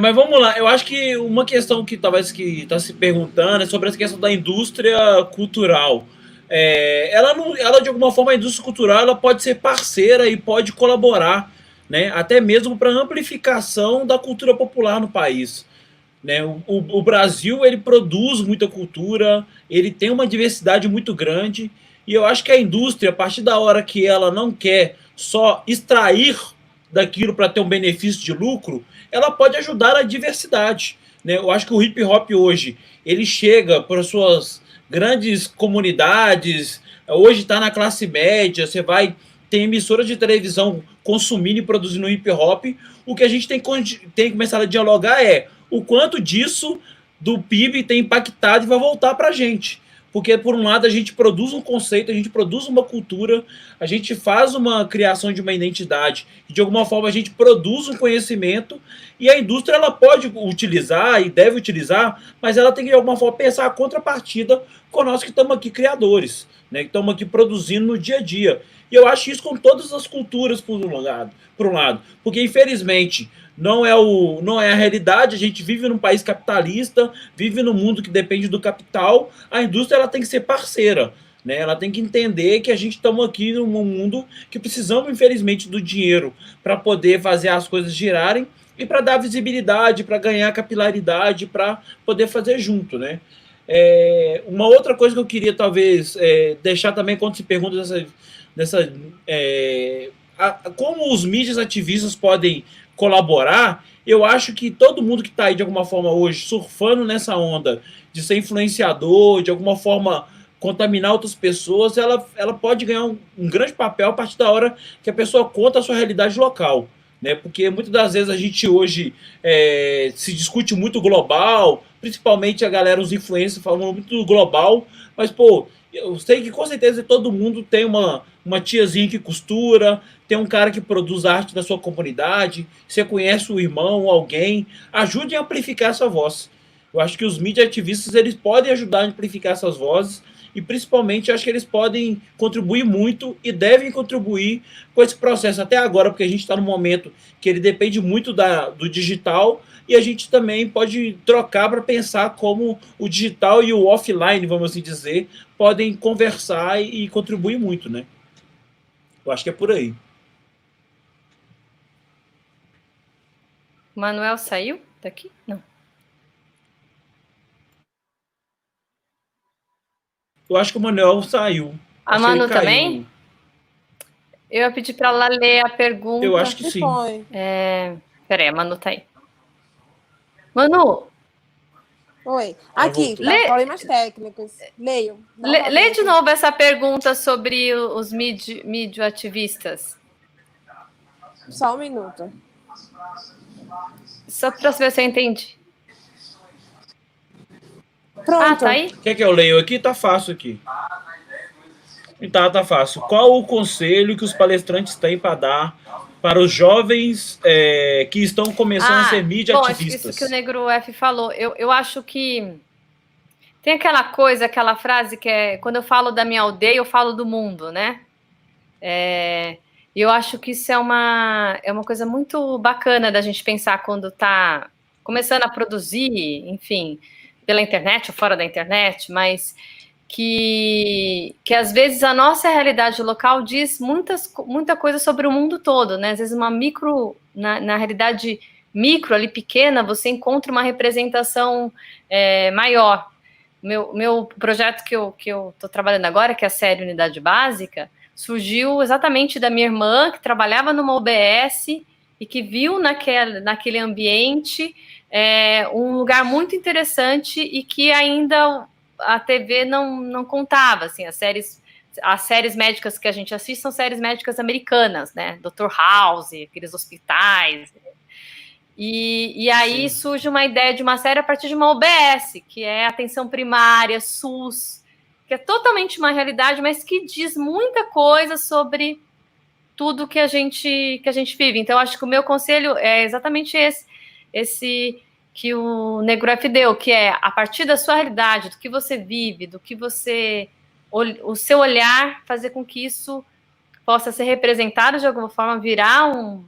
Speaker 4: Mas vamos lá. Eu acho que uma questão que talvez que está se perguntando é sobre essa questão da indústria cultural. Ela, de alguma forma, a indústria cultural ela pode ser parceira e pode colaborar, né, até mesmo para a amplificação da cultura popular no país. Né? O Brasil ele produz muita cultura, ele tem uma diversidade muito grande, e eu acho que a indústria, a partir da hora que ela não quer só extrair daquilo para ter um benefício de lucro, ela pode ajudar a diversidade. Né? Eu acho que o hip hop hoje ele chega para suas grandes comunidades, hoje está na classe média, você vai ter emissoras de televisão consumindo e produzindo hip hop. O que a gente tem que começar a dialogar é o quanto disso do PIB tem impactado e vai voltar para a gente. Porque, por um lado, a gente produz um conceito, a gente produz uma cultura, a gente faz uma criação de uma identidade, e de alguma forma a gente produz um conhecimento, e a indústria ela pode utilizar e deve utilizar, mas ela tem que, de alguma forma, pensar a contrapartida com nós que estamos aqui criadores, né, que estamos aqui produzindo no dia a dia. E eu acho isso com todas as culturas, por um lado. Porque, infelizmente, não é a realidade. A gente vive num país capitalista, vive num mundo que depende do capital. A indústria ela tem que ser parceira, né? Ela tem que entender que a gente estamos aqui num mundo que precisamos, infelizmente, do dinheiro para poder fazer as coisas girarem e para dar visibilidade, para ganhar capilaridade, para poder fazer junto, né? Uma outra coisa que eu queria, talvez, deixar também quando se pergunta como os mídias ativistas podem colaborar. Eu acho que todo mundo que está aí de alguma forma hoje surfando nessa onda de ser influenciador, de alguma forma contaminar outras pessoas, ela pode ganhar um grande papel a partir da hora que a pessoa conta a sua realidade local, né? Porque muitas das vezes a gente hoje se discute muito global, principalmente a galera, os influencers falam muito do global, mas pô, eu sei que com certeza todo mundo tem uma tiazinha que costura, tem um cara que produz arte da sua comunidade, você conhece o irmão, alguém, ajude a amplificar essa voz. Eu acho que os mídia ativistas eles podem ajudar a amplificar essas vozes e principalmente acho que eles podem contribuir muito e devem contribuir com esse processo até agora, porque a gente está num momento que ele depende muito do digital e a gente também pode trocar para pensar como o digital e o offline, vamos assim dizer, podem conversar e contribuir muito, né? Eu acho que é por aí.
Speaker 5: Manuel saiu daqui? Não.
Speaker 4: Eu acho que o Manuel saiu.
Speaker 5: A Manu também? Eu ia pedir para ela ler a pergunta.
Speaker 4: Eu acho que sim.
Speaker 5: Peraí, a Manu tá aí. Manu!
Speaker 2: Oi. Aqui, problemas técnicos. Leio.
Speaker 5: Lê de novo essa pergunta sobre os mídia ativistas.
Speaker 2: Só um minuto.
Speaker 5: Só para ver se eu entendi.
Speaker 2: Pronto.
Speaker 5: Tá aí?
Speaker 4: Quer que eu leio aqui? Tá fácil aqui. Tá fácil. Qual o conselho que os palestrantes têm para dar para os jovens que estão começando a ser mídia ativistas?
Speaker 5: Isso que o Negro F falou. Eu acho que tem aquela coisa, aquela frase que é quando eu falo da minha aldeia, eu falo do mundo, né? Eu acho que isso é uma coisa muito bacana da gente pensar quando está começando a produzir, enfim, pela internet ou fora da internet, mas que às vezes a nossa realidade local diz muita coisa sobre o mundo todo, né? Às vezes na realidade micro, ali pequena, você encontra uma representação maior. Meu projeto que eu estou trabalhando agora, que é a série Unidade Básica, surgiu exatamente da minha irmã, que trabalhava numa OBS e que viu naquele ambiente um lugar muito interessante e que ainda a TV não contava. Assim, as séries médicas que a gente assiste são séries médicas americanas, né? Dr. House, aqueles hospitais. E aí surge uma ideia de uma série a partir de uma OBS, que é atenção primária, SUS, que é totalmente uma realidade, mas que diz muita coisa sobre tudo que a gente vive. Então, acho que o meu conselho é exatamente esse que o Negro F deu, que é a partir da sua realidade, do que você vive, do que o seu olhar, fazer com que isso possa ser representado de alguma forma, virar um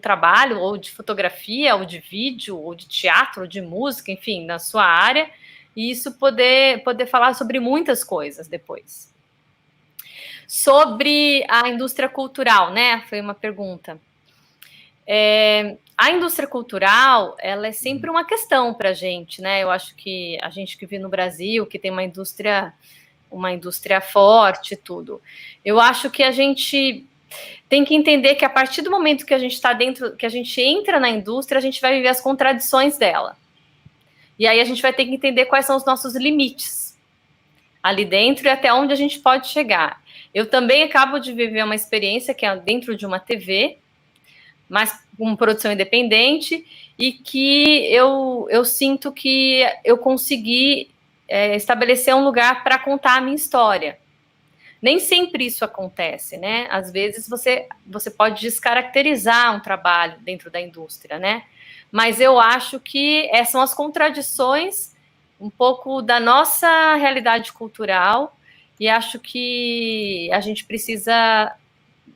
Speaker 5: trabalho, ou de fotografia, ou de vídeo, ou de teatro, ou de música, enfim, na sua área, e isso poder falar sobre muitas coisas depois. Sobre a indústria cultural, né? Foi uma pergunta. A indústria cultural, ela é sempre uma questão para a gente, né? Eu acho que a gente que vive no Brasil, que tem uma indústria forte e tudo. Eu acho que a gente tem que entender que a partir do momento que a gente está dentro, que a gente entra na indústria, a gente vai viver as contradições dela. E aí a gente vai ter que entender quais são os nossos limites ali dentro e até onde a gente pode chegar. Eu também acabo de viver uma experiência que é dentro de uma TV, mas com produção independente, e que eu sinto que eu consegui estabelecer um lugar para contar a minha história. Nem sempre isso acontece, né? Às vezes você pode descaracterizar um trabalho dentro da indústria, né? Mas eu acho que são as contradições um pouco da nossa realidade cultural, e acho que a gente precisa,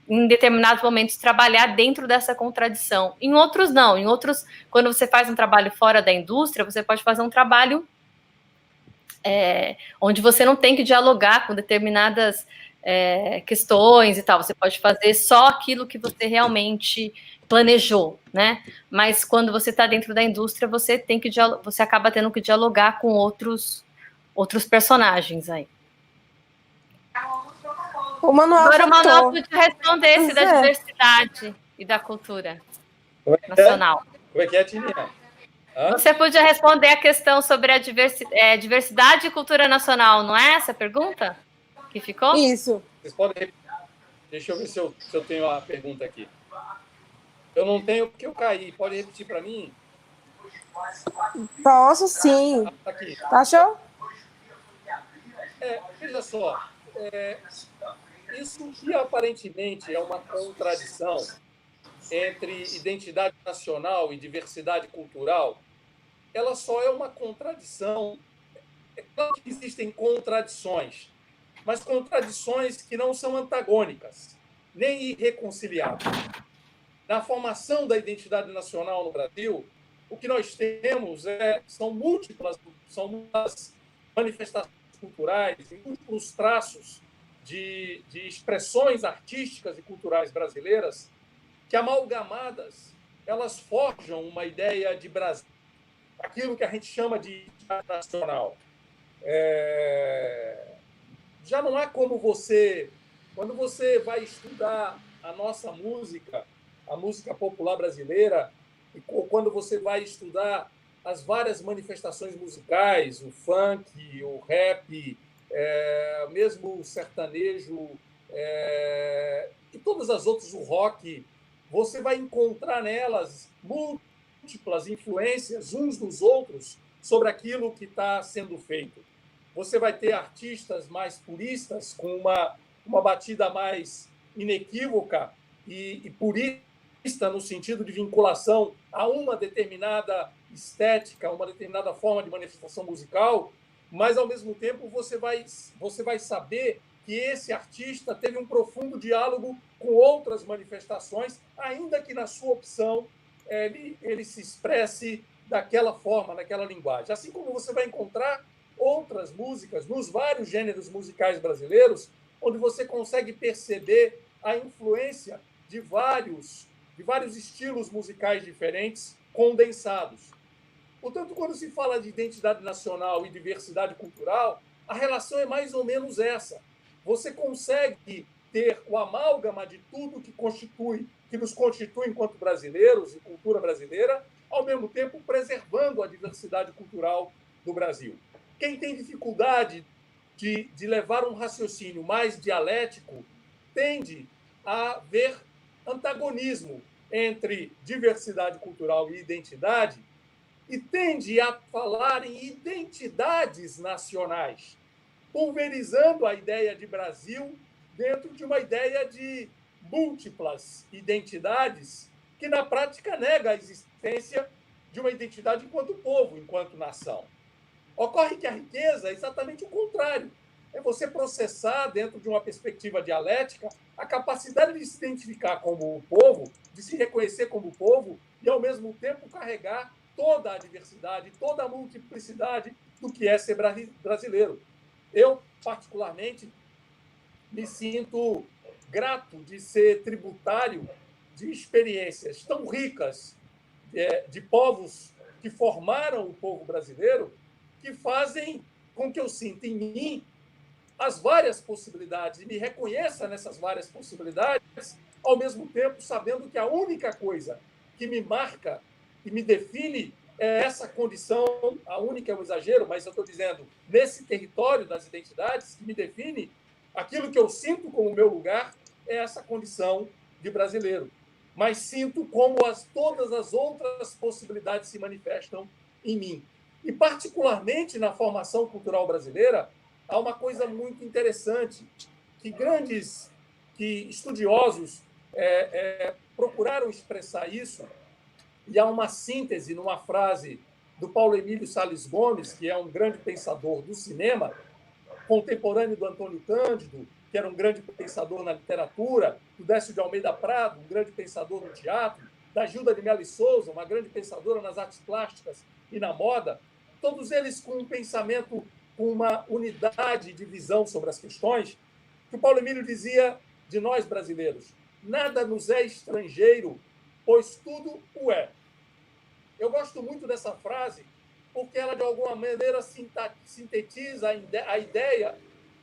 Speaker 5: em determinados momentos, trabalhar dentro dessa contradição. Em outros, não. Em outros, quando você faz um trabalho fora da indústria, você pode fazer um trabalho onde você não tem que dialogar com determinadas questões e tal. Você pode fazer só aquilo que você realmente planejou, né? Mas quando você está dentro da indústria, você acaba tendo que dialogar com outros personagens aí. Agora o Manuel podia responder esse da diversidade e da cultura nacional.
Speaker 6: Como é que é, Tininha?
Speaker 5: Você podia responder a questão sobre a diversidade e cultura nacional, não é essa a pergunta que ficou?
Speaker 2: Isso.
Speaker 6: Vocês podem repetir. Deixa eu ver se eu tenho a pergunta aqui. Eu não tenho porque eu caí. Pode repetir para mim?
Speaker 2: Posso, sim.
Speaker 6: Aqui.
Speaker 2: Achou?
Speaker 6: Veja só. Isso que aparentemente é uma contradição entre identidade nacional e diversidade cultural, ela só é uma contradição. É claro que existem contradições, mas contradições que não são antagônicas, nem irreconciliáveis. Na formação da identidade nacional no Brasil, o que nós temos são múltiplas manifestações culturais, múltiplos traços de expressões artísticas e culturais brasileiras que, amalgamadas, elas forjam uma ideia de Brasil, aquilo que a gente chama de identidade nacional. Já não é como quando você vai estudar a nossa música, a música popular brasileira, e quando você vai estudar as várias manifestações musicais, o funk, o rap, mesmo o sertanejo, e todas as outras, o rock, você vai encontrar nelas múltiplas influências uns dos outros sobre aquilo que está sendo feito. Você vai ter artistas mais puristas, com uma batida mais inequívoca e purista no sentido de vinculação a uma determinada estética, uma determinada forma de manifestação musical, mas, ao mesmo tempo, você vai saber que esse artista teve um profundo diálogo com outras manifestações, ainda que na sua opção ele se expresse daquela forma, naquela linguagem. Assim como você vai encontrar outras músicas nos vários gêneros musicais brasileiros, onde você consegue perceber a influência de vários estilos musicais diferentes condensados. Portanto, quando se fala de identidade nacional e diversidade cultural, a relação é mais ou menos essa. Você consegue ter o amálgama de tudo que nos constitui enquanto brasileiros e cultura brasileira, ao mesmo tempo preservando a diversidade cultural do Brasil. Quem tem dificuldade de levar um raciocínio mais dialético tende a ver antagonismo entre diversidade cultural e identidade e tende a falar em identidades nacionais, pulverizando a ideia de Brasil dentro de uma ideia de múltiplas identidades que, na prática, nega a existência de uma identidade enquanto povo, enquanto nação. Ocorre que a riqueza é exatamente o contrário. É você processar, dentro de uma perspectiva dialética, a capacidade de se identificar como povo, de se reconhecer como povo e, ao mesmo tempo, carregar toda a diversidade, toda a multiplicidade do que é ser brasileiro. Eu, particularmente, me sinto grato de ser tributário de experiências tão ricas de povos que formaram o povo brasileiro, que fazem com que eu sinta em mim as várias possibilidades e me reconheça nessas várias possibilidades, ao mesmo tempo sabendo que a única coisa que me marca e me define é essa condição, a única é um exagero, mas eu estou dizendo, nesse território das identidades, que me define, aquilo que eu sinto como meu lugar é essa condição de brasileiro. Mas sinto como todas as outras possibilidades se manifestam em mim. E, particularmente na formação cultural brasileira, há uma coisa muito interessante, que estudiosos procuraram expressar isso, e há uma síntese numa frase do Paulo Emílio Salles Gomes, que é um grande pensador do cinema, contemporâneo do Antônio Cândido, que era um grande pensador na literatura, do Décio de Almeida Prado, um grande pensador no teatro, da Gilda de Mello e Souza, uma grande pensadora nas artes plásticas e na moda, todos eles com um pensamento, com uma unidade de visão sobre as questões, que o Paulo Emílio dizia de nós brasileiros: nada nos é estrangeiro, pois tudo o é. Eu gosto muito dessa frase porque ela, de alguma maneira, sintetiza a ideia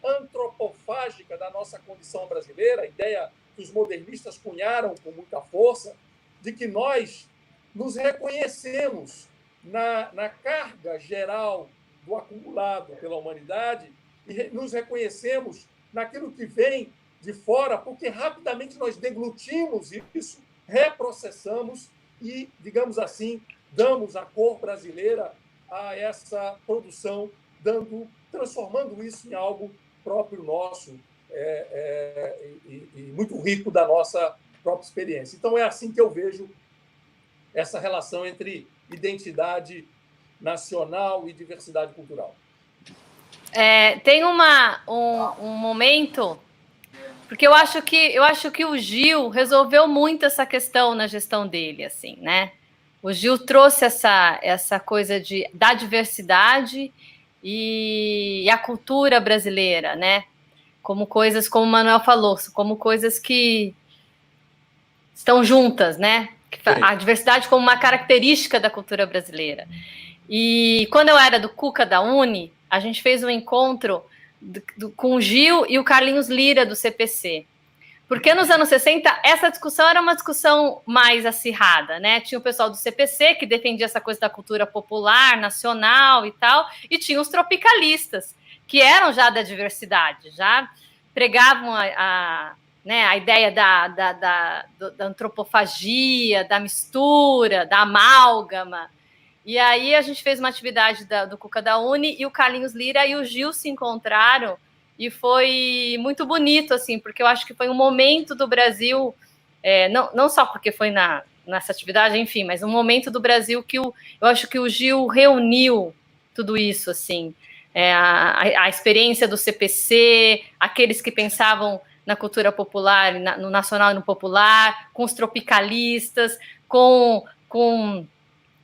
Speaker 6: antropofágica da nossa condição brasileira, a ideia que os modernistas cunharam com muita força, de que nós nos reconhecemos na carga geral do acumulado pela humanidade e nos reconhecemos naquilo que vem de fora, porque rapidamente nós deglutimos isso, reprocessamos e, digamos assim, damos a cor brasileira a essa produção, transformando isso em algo próprio nosso e muito rico da nossa própria experiência. Então, é assim que eu vejo essa relação entre identidade nacional e diversidade cultural.
Speaker 5: Tem um momento, porque eu acho que o Gil resolveu muito essa questão na gestão dele, assim, né? O Gil trouxe essa coisa da diversidade e a cultura brasileira, né? Como coisas, como o Manuel falou, como coisas que estão juntas, né? A diversidade como uma característica da cultura brasileira. E quando eu era do Cuca da Uni, a gente fez um encontro com o Gil e o Carlinhos Lira, do CPC. Porque nos anos 60, essa discussão era uma discussão mais acirrada, né? Tinha o pessoal do CPC, que defendia essa coisa da cultura popular, nacional e tal, e tinha os tropicalistas, que eram já da diversidade, já pregavam a ideia da antropofagia, da mistura, da amálgama. E aí a gente fez uma atividade do Cuca da Uni e o Carlinhos Lira e o Gil se encontraram e foi muito bonito, assim, porque eu acho que foi um momento do Brasil não só porque foi nessa atividade, enfim, mas um momento do Brasil que eu acho que o Gil reuniu tudo isso, assim, a experiência do CPC, aqueles que pensavam na cultura popular, no nacional e no popular, com os tropicalistas, com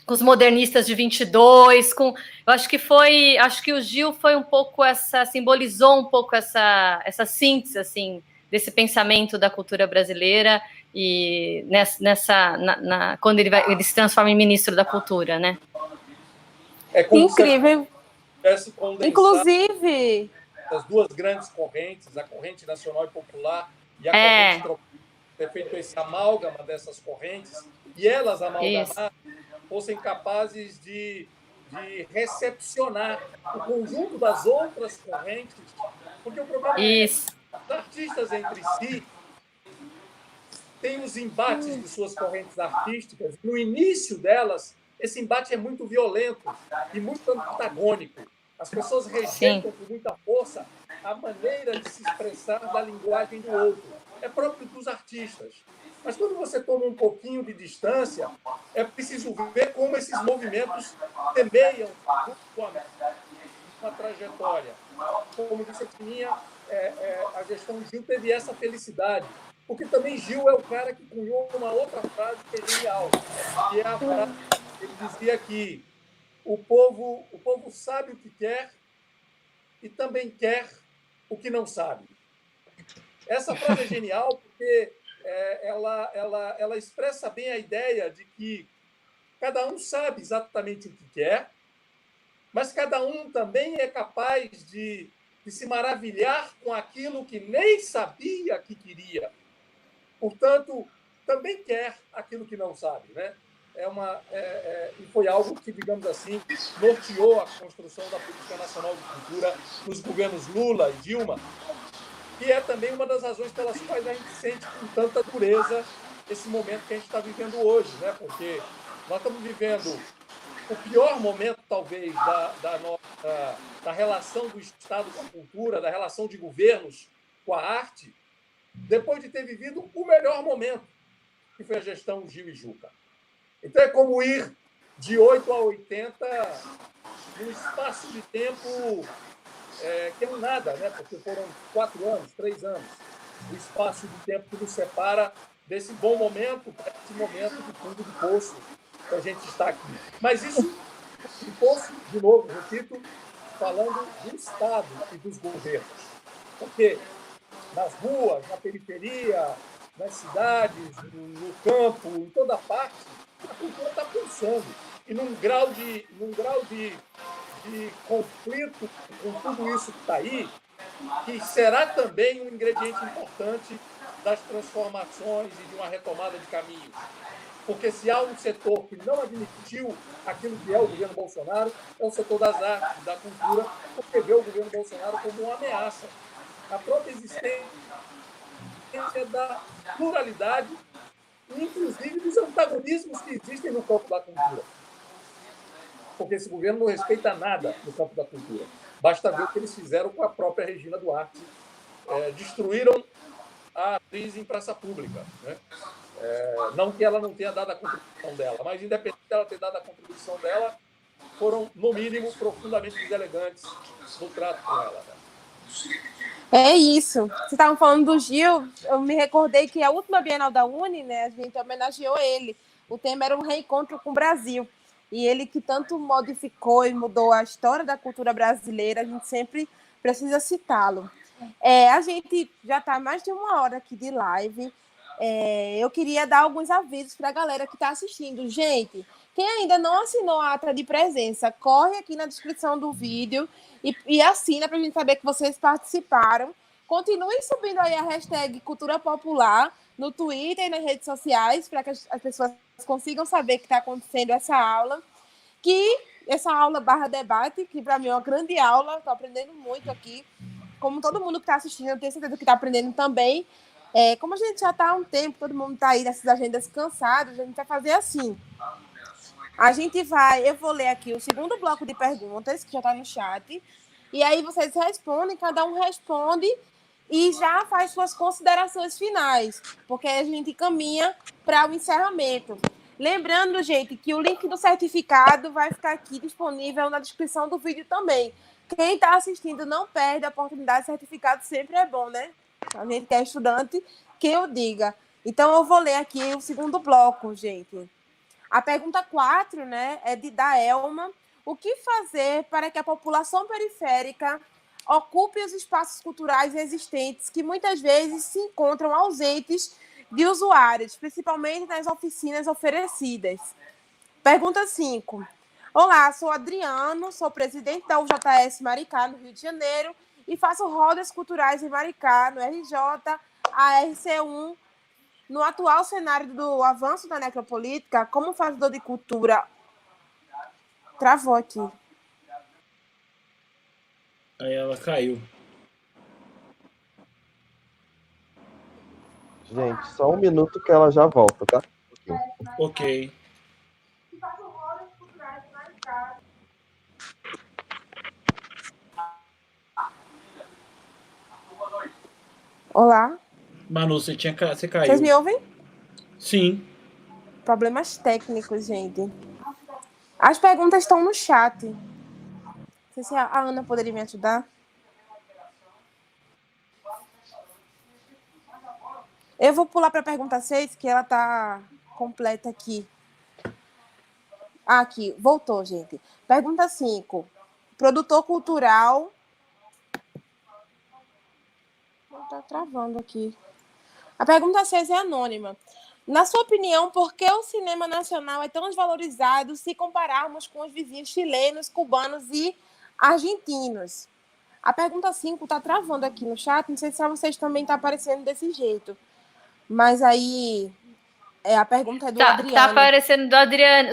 Speaker 5: os modernistas de 22, eu acho que o Gil foi um pouco simbolizou um pouco essa síntese, assim, desse pensamento da cultura brasileira e quando ele se transforma em ministro da cultura, né?
Speaker 6: Como
Speaker 2: incrível.
Speaker 6: Inclusive as duas grandes correntes, a corrente nacional e popular e a corrente tropical, ter feito esse amálgama dessas correntes e elas amalgamar fossem capazes de recepcionar o conjunto das outras correntes, porque o problema é que os artistas entre si têm os embates de suas correntes artísticas. No início delas, esse embate é muito violento e muito antagônico. As pessoas rejeitam com muita força a maneira de se expressar da linguagem do outro. É próprio dos artistas. Mas quando você toma um pouquinho de distância, é preciso ver como esses movimentos semeiam uma trajetória. Como disse a Tininha, a gestão Gil teve essa felicidade. Porque também Gil é o cara que cunhou uma outra frase que é genial, que é a frase que ele dizia que o povo sabe o que quer e também quer o que não sabe. Essa frase é genial porque ela expressa bem a ideia de que cada um sabe exatamente o que quer, mas cada um também é capaz de se maravilhar com aquilo que nem sabia que queria. Portanto, também quer aquilo que não sabe, né? E foi algo que, digamos assim, norteou a construção da Política Nacional de Cultura nos governos Lula e Dilma, que é também uma das razões pelas quais a gente sente com tanta dureza esse momento que a gente está vivendo hoje, né? Porque nós estamos vivendo o pior momento, talvez, da relação do Estado com a cultura, da relação de governos com a arte, depois de ter vivido o melhor momento, que foi a gestão Gil e Juca. Então, é como ir de 8 a 80 num espaço de tempo que é um nada, né? Porque foram 4 anos, 3 anos, o espaço de tempo que nos separa desse bom momento para esse momento de fundo do poço que a gente está aqui. Mas isso, de poço, de novo, repito, falando do Estado e dos governos. Porque nas ruas, na periferia, nas cidades, no campo, em toda parte, a cultura está pulsando. E num grau de conflito com tudo isso que está aí, que será também um ingrediente importante das transformações e de uma retomada de caminho. Porque se há um setor que não admitiu aquilo que é o governo Bolsonaro, é o setor das artes, da cultura, porque vê o governo Bolsonaro como uma ameaça. A própria existência da pluralidade, inclusive dos antagonismos que existem no campo da cultura. Porque esse governo não respeita nada no campo da cultura. Basta ver o que eles fizeram com a própria Regina Duarte. Destruíram a atriz em praça pública, né? Não que ela não tenha dado a contribuição dela, mas independente dela ter dado a contribuição dela, foram, no mínimo, profundamente deselegantes no trato com ela. Né?
Speaker 2: É isso. Vocês estavam falando do Gil, eu me recordei que a última Bienal da Uni, né, a gente homenageou ele. O tema era um reencontro com o Brasil. E ele que tanto modificou e mudou a história da cultura brasileira, a gente sempre precisa citá-lo. A gente já está mais de 1 hora aqui de live. Eu queria dar alguns avisos para a galera que está assistindo. Gente, quem ainda não assinou a ata de presença, corre aqui na descrição do vídeo e assina para a gente saber que vocês participaram. Continuem subindo aí a hashtag Cultura Popular no Twitter e nas redes sociais para que as pessoas consigam saber que está acontecendo essa aula. Essa aula /debate, que para mim é uma grande aula, estou aprendendo muito aqui. Como todo mundo que está assistindo, eu tenho certeza que está aprendendo também. Como a gente já está há um tempo, todo mundo está aí nessas agendas cansadas, a gente vai fazer assim. Eu vou ler aqui o segundo bloco de perguntas, que já está no chat, e aí vocês respondem, cada um responde, e já faz suas considerações finais, porque a gente caminha para o encerramento. Lembrando, gente, que o link do certificado vai ficar aqui disponível na descrição do vídeo também. Quem está assistindo não perde a oportunidade, certificado sempre é bom, né? A gente que é estudante, que eu diga. Então, eu vou ler aqui o segundo bloco, gente. A pergunta 4, né, é da Elma. O que fazer para que a população periférica ocupe os espaços culturais existentes que muitas vezes se encontram ausentes de usuários, principalmente nas oficinas oferecidas? Pergunta 5. Olá, sou Adriano, sou presidente da UJS Maricá, no Rio de Janeiro, e faço rodas culturais em Maricá, no RJ, ARC1. No atual cenário do avanço da necropolítica, como fazedor de cultura... Travou aqui.
Speaker 4: Aí ela caiu.
Speaker 7: Gente, só um minuto que ela já volta, tá?
Speaker 4: Ok.
Speaker 2: Olá.
Speaker 4: Manu, você caiu.
Speaker 2: Vocês me ouvem?
Speaker 4: Sim.
Speaker 2: Problemas técnicos, gente. As perguntas estão no chat. Não sei se a Ana poderia me ajudar. Eu vou pular para a pergunta 6, que ela está completa aqui. Aqui, voltou, gente. Pergunta 5. Produtor cultural... Está travando aqui. A pergunta 6 é anônima. Na sua opinião, por que o cinema nacional é tão desvalorizado se compararmos com os vizinhos chilenos, cubanos e argentinos? A pergunta 5 está travando aqui no chat, não sei se a vocês também está aparecendo desse jeito. Mas aí, a pergunta é do Adriano.
Speaker 5: Está aparecendo do Adriano.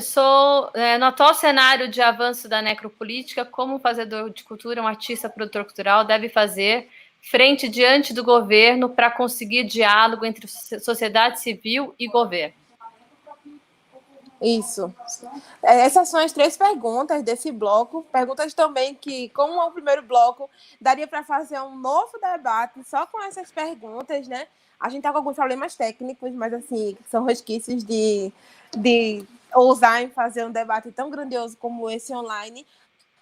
Speaker 5: No atual cenário de avanço da necropolítica, como um fazedor de cultura, um artista, produtor cultural, deve fazer frente diante do governo para conseguir diálogo entre sociedade civil e governo?
Speaker 2: Isso. Essas são as 3 perguntas desse bloco. Perguntas também que, como é o primeiro bloco, daria para fazer um novo debate só com essas perguntas, né? A gente está com alguns problemas técnicos, mas, assim, são resquícios de ousar em fazer um debate tão grandioso como esse online.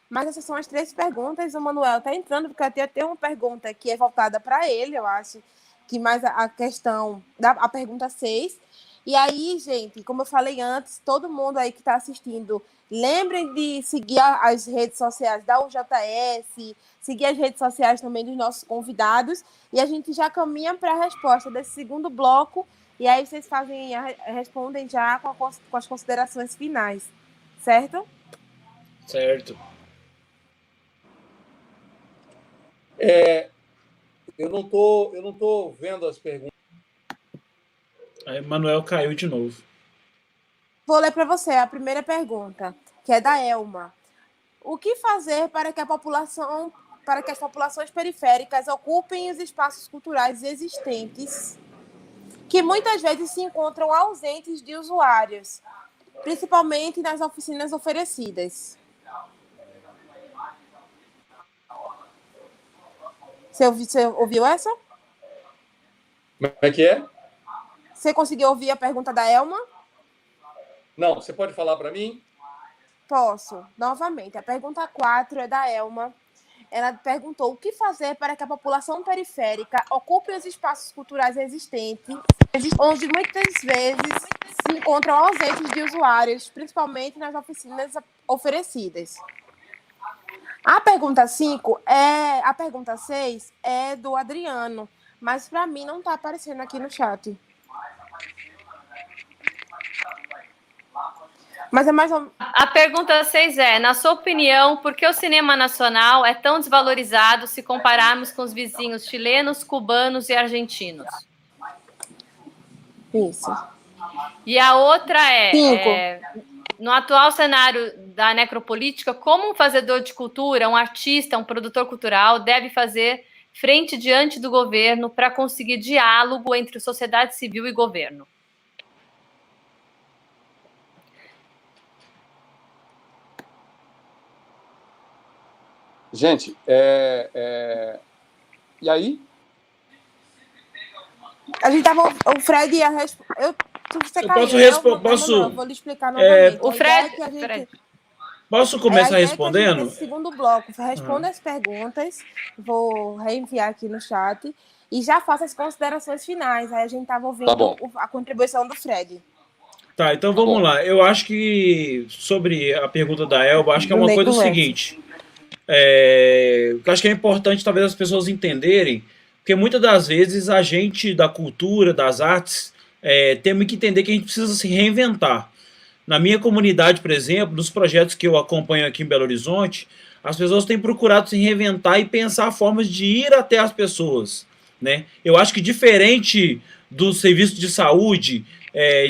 Speaker 2: Mas essas são as 3 perguntas. O Manuel está entrando, porque até tem uma pergunta que é voltada para ele, eu acho, que mais a questão a pergunta 6. E aí, gente, como eu falei antes, todo mundo aí que está assistindo, lembrem de seguir as redes sociais da UJS, seguir as redes sociais também dos nossos convidados, e a gente já caminha para a resposta desse segundo bloco, e aí vocês respondem já com as considerações finais, certo?
Speaker 4: Certo.
Speaker 6: Eu não tô vendo as perguntas.
Speaker 4: Aí Manuel caiu de novo.
Speaker 2: Vou ler para você a primeira pergunta, que é da Elma. O que fazer para que as populações periféricas ocupem os espaços culturais existentes, que muitas vezes se encontram ausentes de usuários, principalmente nas oficinas oferecidas? Você ouviu essa?
Speaker 6: Como é que é?
Speaker 2: Você conseguiu ouvir a pergunta da Elma?
Speaker 6: Não, você pode falar para mim?
Speaker 2: Posso. Novamente, a pergunta 4 é da Elma. Ela perguntou o que fazer para que a população periférica ocupe os espaços culturais existentes, onde muitas vezes se encontram ausentes de usuários, principalmente nas oficinas oferecidas. A pergunta 6 é do Adriano, mas para mim não está aparecendo aqui no chat. Mas é mais ou...
Speaker 5: A pergunta 6 é, na sua opinião, por que o cinema nacional é tão desvalorizado se compararmos com os vizinhos chilenos, cubanos e argentinos?
Speaker 2: Isso.
Speaker 5: E a outra no atual cenário da necropolítica, como um fazedor de cultura, um artista, um produtor cultural deve fazer frente diante do governo para conseguir diálogo entre sociedade civil e governo?
Speaker 3: Gente, e aí?
Speaker 2: A gente tava. O Fred ia responder. Você
Speaker 4: Eu
Speaker 2: caiu,
Speaker 4: posso
Speaker 2: né?
Speaker 4: responder. Posso,
Speaker 2: eu vou lhe explicar novamente.
Speaker 5: O
Speaker 2: A ideia
Speaker 5: Fred,
Speaker 2: é que a gente-
Speaker 5: Fred.
Speaker 4: posso
Speaker 2: a
Speaker 4: começar
Speaker 2: ideia é que a gente,
Speaker 4: respondendo?
Speaker 2: nesse segundo bloco, responda as perguntas, vou reenviar aqui no chat e já faça as considerações finais. Aí a gente estava ouvindo
Speaker 3: Tá bom.
Speaker 2: a contribuição do Fred.
Speaker 4: Tá, então
Speaker 3: Tá
Speaker 4: vamos
Speaker 3: bom.
Speaker 4: lá. Eu acho que, sobre a pergunta da Elba, acho que é
Speaker 2: Do
Speaker 4: uma coisa
Speaker 2: Nego Lessa.
Speaker 4: seguinte. Eu acho que é importante, talvez, as pessoas entenderem, porque muitas das vezes a gente, da cultura, das artes, temos que entender que a gente precisa se reinventar. Na minha comunidade, por exemplo, nos projetos que eu acompanho aqui em Belo Horizonte, as pessoas têm procurado se reinventar e pensar formas de ir até as pessoas, né? Eu acho que diferente do serviço de saúde,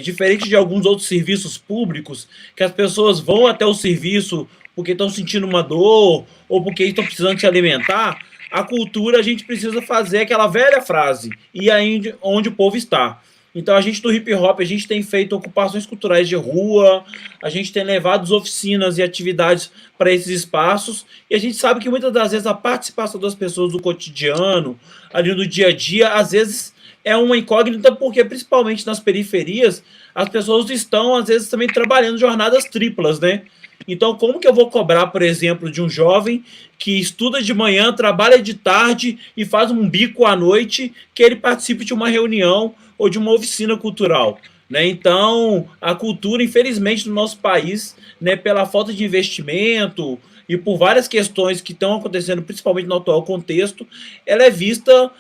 Speaker 4: diferente de alguns outros serviços públicos, que as pessoas vão até o serviço porque estão sentindo uma dor ou porque estão precisando se alimentar, a cultura a gente precisa fazer aquela velha frase, e aí onde o povo está. Então a gente do hip hop, a gente tem feito ocupações culturais de rua, a gente tem levado oficinas e atividades para esses espaços, e a gente sabe que muitas das vezes a participação das pessoas do cotidiano, ali no dia a dia, às vezes é uma incógnita, porque principalmente nas periferias, as pessoas estão às vezes também trabalhando jornadas triplas, né? Então, como que eu vou cobrar, por exemplo, de um jovem que estuda de manhã, trabalha de tarde e faz um bico à noite, que ele participe de uma reunião ou de uma oficina cultural? Né? Então, a cultura, infelizmente, no nosso país, né, pela falta de investimento e por várias questões que estão acontecendo, principalmente no atual contexto, ela é vista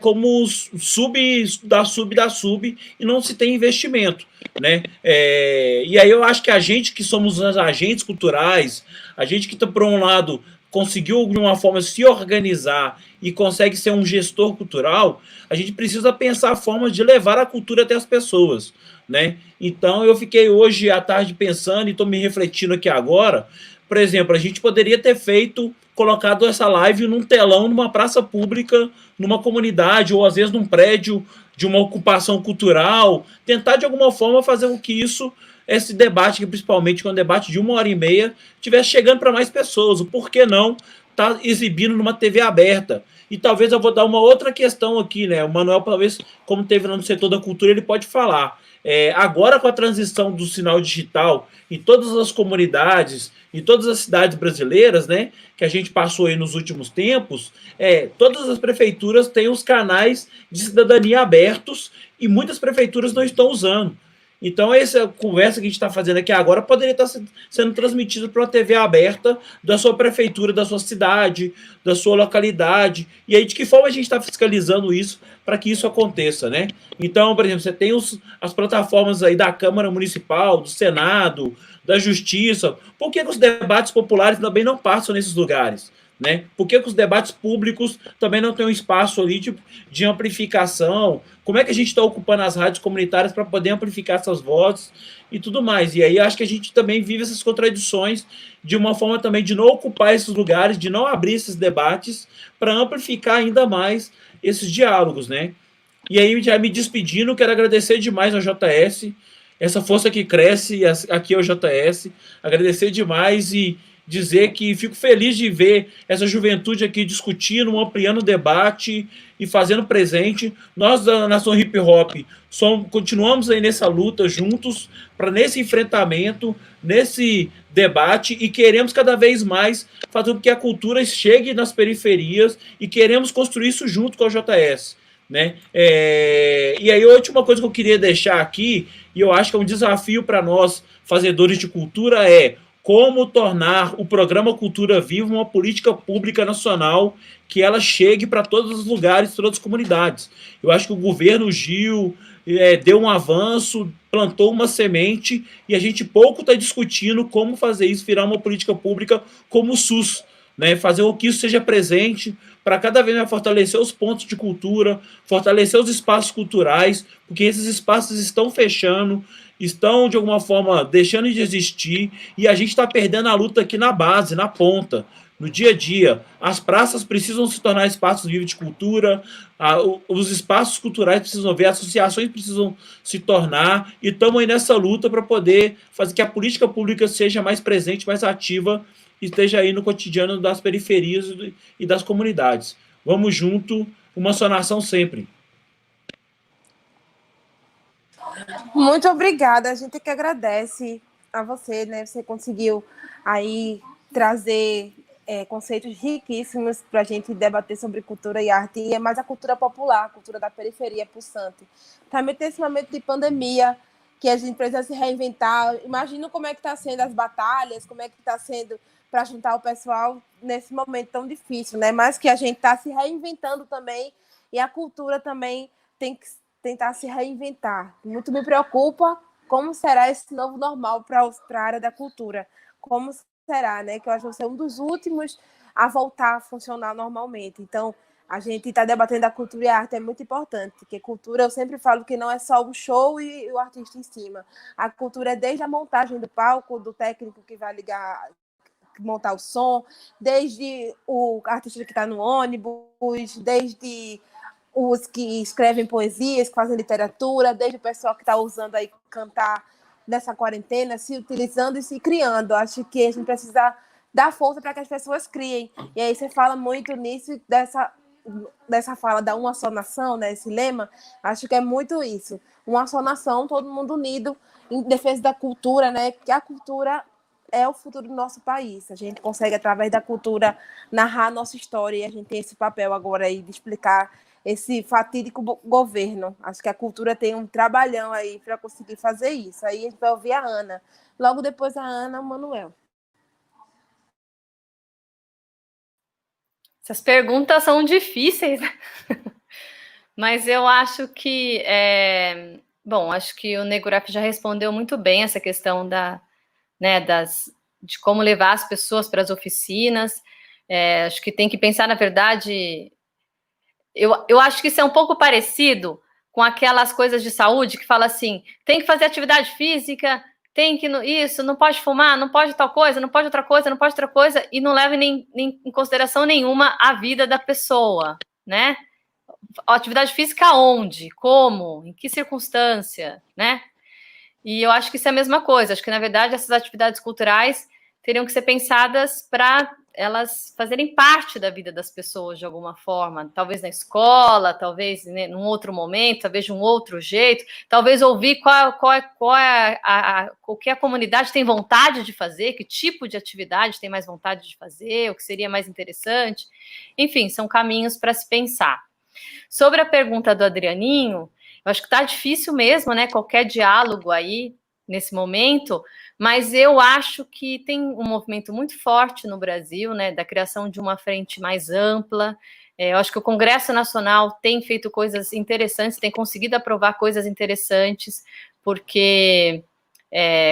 Speaker 4: como sub da sub e não se tem investimento. Né? E aí eu acho que a gente que somos os agentes culturais, a gente que, por um lado, conseguiu de uma forma se organizar e consegue ser um gestor cultural, a gente precisa pensar formas de levar a cultura até as pessoas. Né? Então eu fiquei hoje à tarde pensando e estou me refletindo aqui agora. Por exemplo, a gente poderia ter colocado essa live num telão, numa praça pública, numa comunidade, ou às vezes num prédio de uma ocupação cultural, tentar de alguma forma fazer com que esse debate, que principalmente é um debate de 1h30, estivesse chegando para mais pessoas. O porquê não tá exibindo numa TV aberta? E talvez eu vou dar uma outra questão aqui, né? O Manuel, talvez, como teve no setor da cultura, ele pode falar. Agora, com a transição do sinal digital em todas as comunidades, em todas as cidades brasileiras, né, que a gente passou aí nos últimos tempos, todas as prefeituras têm os canais de cidadania abertos e muitas prefeituras não estão usando. Então, essa conversa que a gente está fazendo aqui agora poderia estar sendo transmitida para uma TV aberta da sua prefeitura, da sua cidade, da sua localidade. E aí, de que forma a gente está fiscalizando isso para que isso aconteça, né? Então, por exemplo, você tem as plataformas aí da Câmara Municipal, do Senado, da Justiça. Por que os debates populares também não passam nesses lugares? Né? Por que os debates públicos também não têm um espaço ali de amplificação? Como é que a gente está ocupando as rádios comunitárias para poder amplificar essas vozes e tudo mais? E aí acho que a gente também vive essas contradições de uma forma também de não ocupar esses lugares, de não abrir esses debates para amplificar ainda mais esses diálogos, né? E aí, já me despedindo, quero agradecer demais ao JS, essa força que cresce aqui ao JS, agradecer demais e dizer que fico feliz de ver essa juventude aqui discutindo, ampliando o debate e fazendo presente. Nós da Nação Hip Hop continuamos aí nessa luta juntos, para nesse enfrentamento, nesse debate, e queremos cada vez mais fazer com que a cultura chegue nas periferias e queremos construir isso junto com a JS. Né? E aí a última coisa que eu queria deixar aqui, e eu acho que é um desafio para nós, fazedores de cultura, como tornar o programa Cultura Viva uma política pública nacional que ela chegue para todos os lugares, todas as comunidades. Eu acho que o governo Gil deu um avanço, plantou uma semente, e a gente pouco está discutindo como fazer isso virar uma política pública como o SUS, né? Fazer com que isso seja presente para cada vez mais fortalecer os pontos de cultura, fortalecer os espaços culturais, porque esses espaços estão fechando, estão, de alguma forma, deixando de existir, e a gente está perdendo a luta aqui na base, na ponta, no dia a dia. As praças precisam se tornar espaços vivos de cultura, os espaços culturais precisam ver, as associações precisam se tornar, e estamos aí nessa luta para poder fazer que a política pública seja mais presente, mais ativa, e esteja aí no cotidiano das periferias e das comunidades. Vamos junto, uma só nação sempre.
Speaker 2: Muito obrigada, a gente que agradece a você, né? Você conseguiu aí trazer conceitos riquíssimos para a gente debater sobre cultura e arte, e é mais a cultura popular, a cultura da periferia pulsante. Também tem esse momento de pandemia, que a gente precisa se reinventar. Imagino como é que está sendo as batalhas, como é que está sendo para juntar o pessoal nesse momento tão difícil, né? Mas que a gente está se reinventando também, e a cultura também tem que tentar se reinventar. Muito me preocupa como será esse novo normal para a área da cultura. Como será, né? Que eu acho que vai ser um dos últimos a voltar a funcionar normalmente. Então, a gente está debatendo a cultura e a arte, é muito importante, porque cultura, eu sempre falo que não é só o show e o artista em cima. A cultura é desde a montagem do palco, do técnico que vai ligar, montar o som, desde o artista que está no ônibus, desde os que escrevem poesias, que fazem literatura, desde o pessoal que está usando aí cantar nessa quarentena, se utilizando e se criando. Acho que a gente precisa dar força para que as pessoas criem. E aí você fala muito nisso, dessa fala da uma só nação, né, esse lema, acho que é muito isso. Uma só nação, todo mundo unido em defesa da cultura, né, que a cultura é o futuro do nosso país. A gente consegue, através da cultura, narrar a nossa história, e a gente tem esse papel agora aí de explicar esse fatídico governo. Acho que a cultura tem um trabalhão aí para conseguir fazer isso. Aí a gente vai ouvir a Ana. Logo depois a Ana, o Manuel.
Speaker 5: Essas perguntas são difíceis, né? Mas eu acho que... Bom, acho que o Neguraf já respondeu muito bem essa questão de como levar as pessoas para as oficinas. Acho que tem que pensar, na verdade... Eu acho que isso é um pouco parecido com aquelas coisas de saúde que fala assim, tem que fazer atividade física, tem que isso, não pode fumar, não pode tal coisa, não pode outra coisa, não pode outra coisa, e não leva nem em consideração nenhuma a vida da pessoa, né? Atividade física onde? Como? Em que circunstância, né? E eu acho que isso é a mesma coisa. Acho que, na verdade, essas atividades culturais teriam que ser pensadas para elas fazerem parte da vida das pessoas de alguma forma, talvez na escola, talvez num outro momento, talvez de um outro jeito, talvez ouvir o que a comunidade tem vontade de fazer, que tipo de atividade tem mais vontade de fazer, o que seria mais interessante. Enfim, são caminhos para se pensar. Sobre a pergunta do Adrianinho, eu acho que está difícil mesmo, né? Qualquer diálogo aí nesse momento, mas eu acho que tem um movimento muito forte no Brasil, né? Da criação de uma frente mais ampla. Eu acho que o Congresso Nacional tem feito coisas interessantes, tem conseguido aprovar coisas interessantes, porque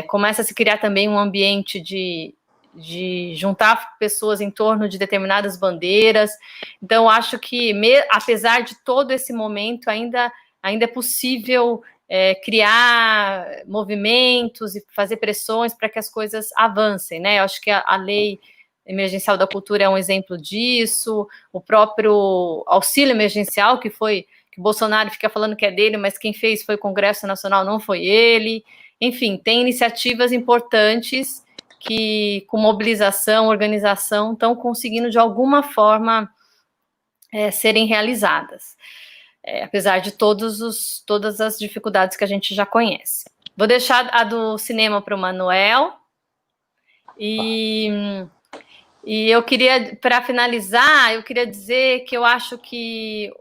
Speaker 5: começa a se criar também um ambiente de juntar pessoas em torno de determinadas bandeiras. Então, acho que, apesar de todo esse momento, ainda é possível criar movimentos e fazer pressões para que as coisas avancem, né? Eu acho que a lei emergencial da cultura é um exemplo disso, o próprio auxílio emergencial, que o Bolsonaro fica falando que é dele, mas quem fez foi o Congresso Nacional, não foi ele. Enfim, tem iniciativas importantes que, com mobilização, organização, estão conseguindo, de alguma forma, serem realizadas. Apesar de todas as dificuldades que a gente já conhece. Vou deixar a do cinema para o Manuel. E eu queria, para finalizar, eu queria dizer que eu acho que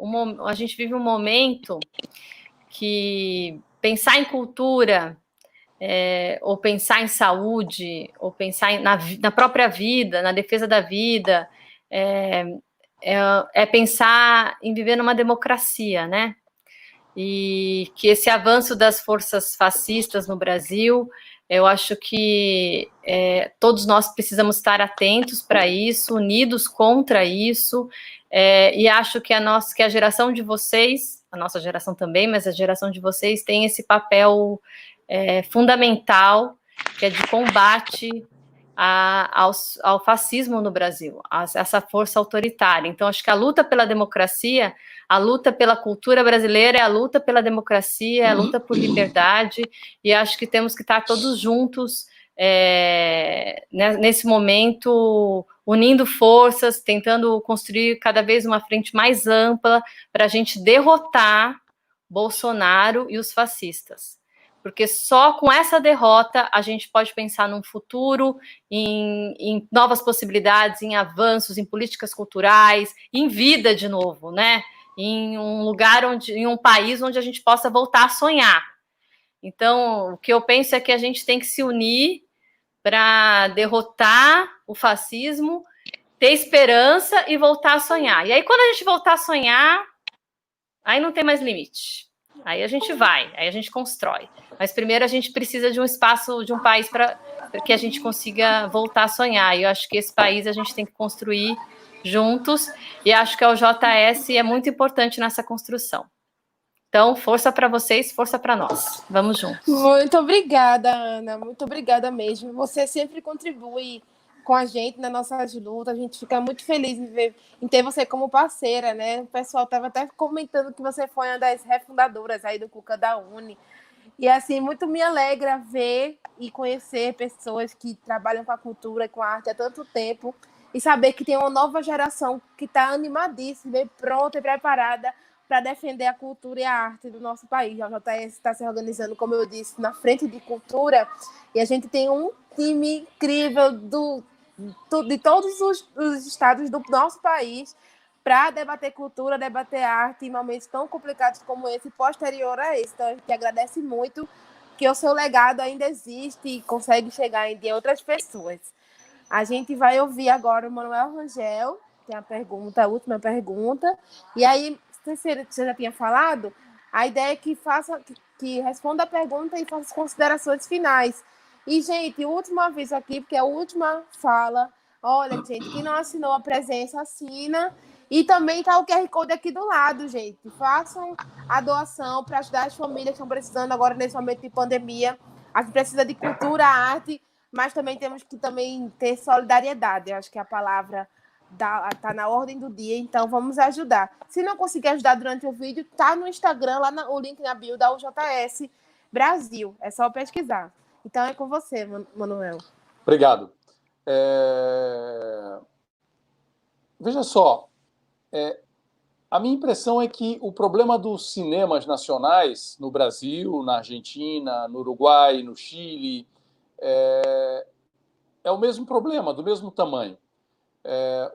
Speaker 5: a gente vive um momento que pensar em cultura, ou pensar em saúde, ou pensar na própria vida, na defesa da vida, é pensar em viver numa democracia, né? E que esse avanço das forças fascistas no Brasil, eu acho que todos nós precisamos estar atentos para isso, unidos contra isso, e acho que a geração de vocês, a nossa geração também, mas a geração de vocês tem esse papel fundamental, que é de combate ao fascismo no Brasil, essa força autoritária. Então, acho que a luta pela democracia, a luta pela cultura brasileira é a luta pela democracia, é a luta por liberdade, e acho que temos que estar todos juntos nesse momento, unindo forças, tentando construir cada vez uma frente mais ampla para a gente derrotar Bolsonaro e os fascistas. porque só com essa derrota a gente pode pensar num futuro, em novas possibilidades, em avanços, em políticas culturais, em vida de novo, né? Em um lugar em um país onde a gente possa voltar a sonhar. Então, o que eu penso é que a gente tem que se unir para derrotar o fascismo, ter esperança e voltar a sonhar. E aí, quando a gente voltar a sonhar, aí não tem mais limite. Aí a gente vai, aí a gente constrói. Mas primeiro a gente precisa de um espaço, de um país para que a gente consiga voltar a sonhar. E eu acho que esse país a gente tem que construir juntos. E acho que o JS é muito importante nessa construção. Então, força para vocês, força para nós. Vamos juntos.
Speaker 2: Muito obrigada, Ana. Muito obrigada mesmo. Você sempre contribui com a gente nas nossas lutas. A gente fica muito feliz em ter você como parceira, né? O pessoal estava até comentando que você foi uma das refundadoras aí do Cuca da Uni. E, assim, muito me alegra ver e conhecer pessoas que trabalham com a cultura e com a arte há tanto tempo e saber que tem uma nova geração que está animadíssima, e pronta e preparada para defender a cultura e a arte do nosso país. A JS está se organizando, como eu disse, na frente de cultura, e a gente tem um time incrível de todos os estados do nosso país para debater cultura, debater arte em momentos tão complicados como esse, posterior a esse. Então, a gente agradece muito que o seu legado ainda existe e consegue chegar em outras pessoas. A gente vai ouvir agora o Manuel Rangel, tem a última pergunta, e aí, você já tinha falado, a ideia é que responda a pergunta e faça as considerações finais. E, gente, o último aviso aqui, porque é a última fala. Olha, gente, quem não assinou a presença, assina. E também está o QR Code aqui do lado, gente. Façam a doação para ajudar as famílias que estão precisando agora nesse momento de pandemia. A gente precisa de cultura, arte, mas também temos que ter solidariedade. Eu acho que a palavra está na ordem do dia, então vamos ajudar. Se não conseguir ajudar durante o vídeo, tá no Instagram, lá o link na bio da UJS Brasil. É só pesquisar. Então é com você, Manuel.
Speaker 3: Obrigado. Veja só, a minha impressão é que o problema dos cinemas nacionais no Brasil, na Argentina, no Uruguai, no Chile, é o mesmo problema, do mesmo tamanho.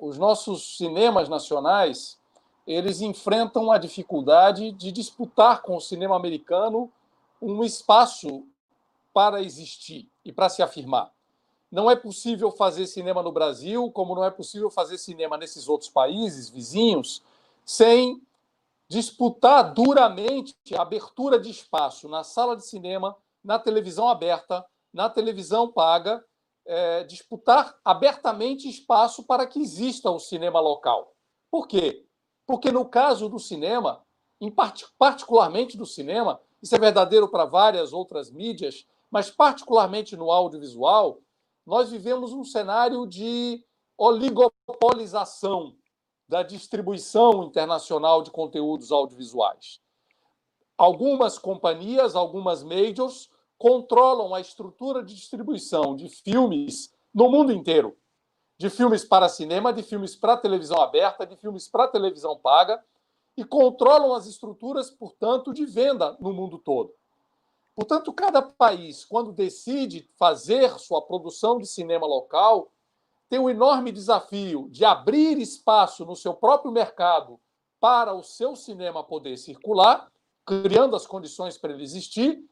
Speaker 3: Os nossos cinemas nacionais, eles enfrentam a dificuldade de disputar com o cinema americano um espaço para existir e para se afirmar. Não é possível fazer cinema no Brasil, como não é possível fazer cinema nesses outros países vizinhos, sem disputar duramente a abertura de espaço na sala de cinema, na televisão aberta, na televisão paga, disputar abertamente espaço para que exista o cinema local. Por quê? Porque no caso do cinema, particularmente do cinema, isso é verdadeiro para várias outras mídias, mas particularmente no audiovisual, nós vivemos um cenário de oligopolização da distribuição internacional de conteúdos audiovisuais. Algumas companhias, algumas majors, controlam a estrutura de distribuição de filmes no mundo inteiro. De filmes para cinema, de filmes para televisão aberta, de filmes para televisão paga, e controlam as estruturas, portanto, de venda no mundo todo. Portanto, cada país, quando decide fazer sua produção de cinema local, tem um enorme desafio de abrir espaço no seu próprio mercado para o seu cinema poder circular, criando as condições para ele existir,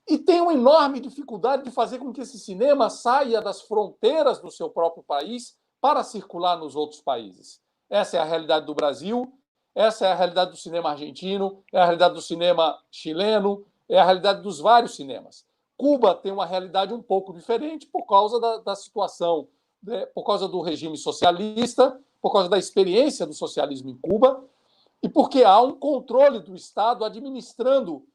Speaker 3: e tem uma enorme dificuldade de fazer com que esse cinema saia das fronteiras do seu próprio país para circular nos outros países. Essa é a realidade do Brasil, essa é a realidade do cinema argentino, é a realidade do cinema chileno, é a realidade dos vários cinemas. Cuba tem uma realidade um pouco diferente por causa da situação, por causa do regime socialista, por causa da experiência do socialismo em Cuba, e porque há um controle do Estado administrando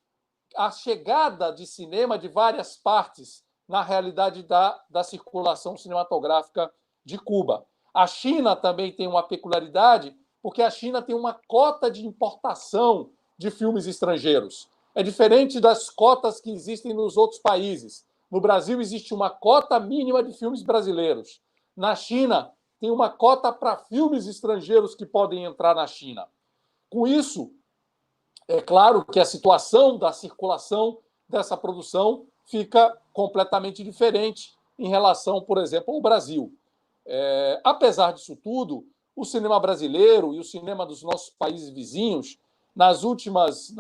Speaker 3: a chegada de cinema de várias partes na realidade da circulação cinematográfica de Cuba. A China também tem uma peculiaridade, porque a China tem uma cota de importação de filmes estrangeiros. É diferente das cotas que existem nos outros países. No Brasil existe uma cota mínima de filmes brasileiros. Na China, tem uma cota para filmes estrangeiros que podem entrar na China. Com isso, é claro que a situação da circulação dessa produção fica completamente diferente em relação, por exemplo, ao Brasil. Apesar disso tudo, o cinema brasileiro e o cinema dos nossos países vizinhos, na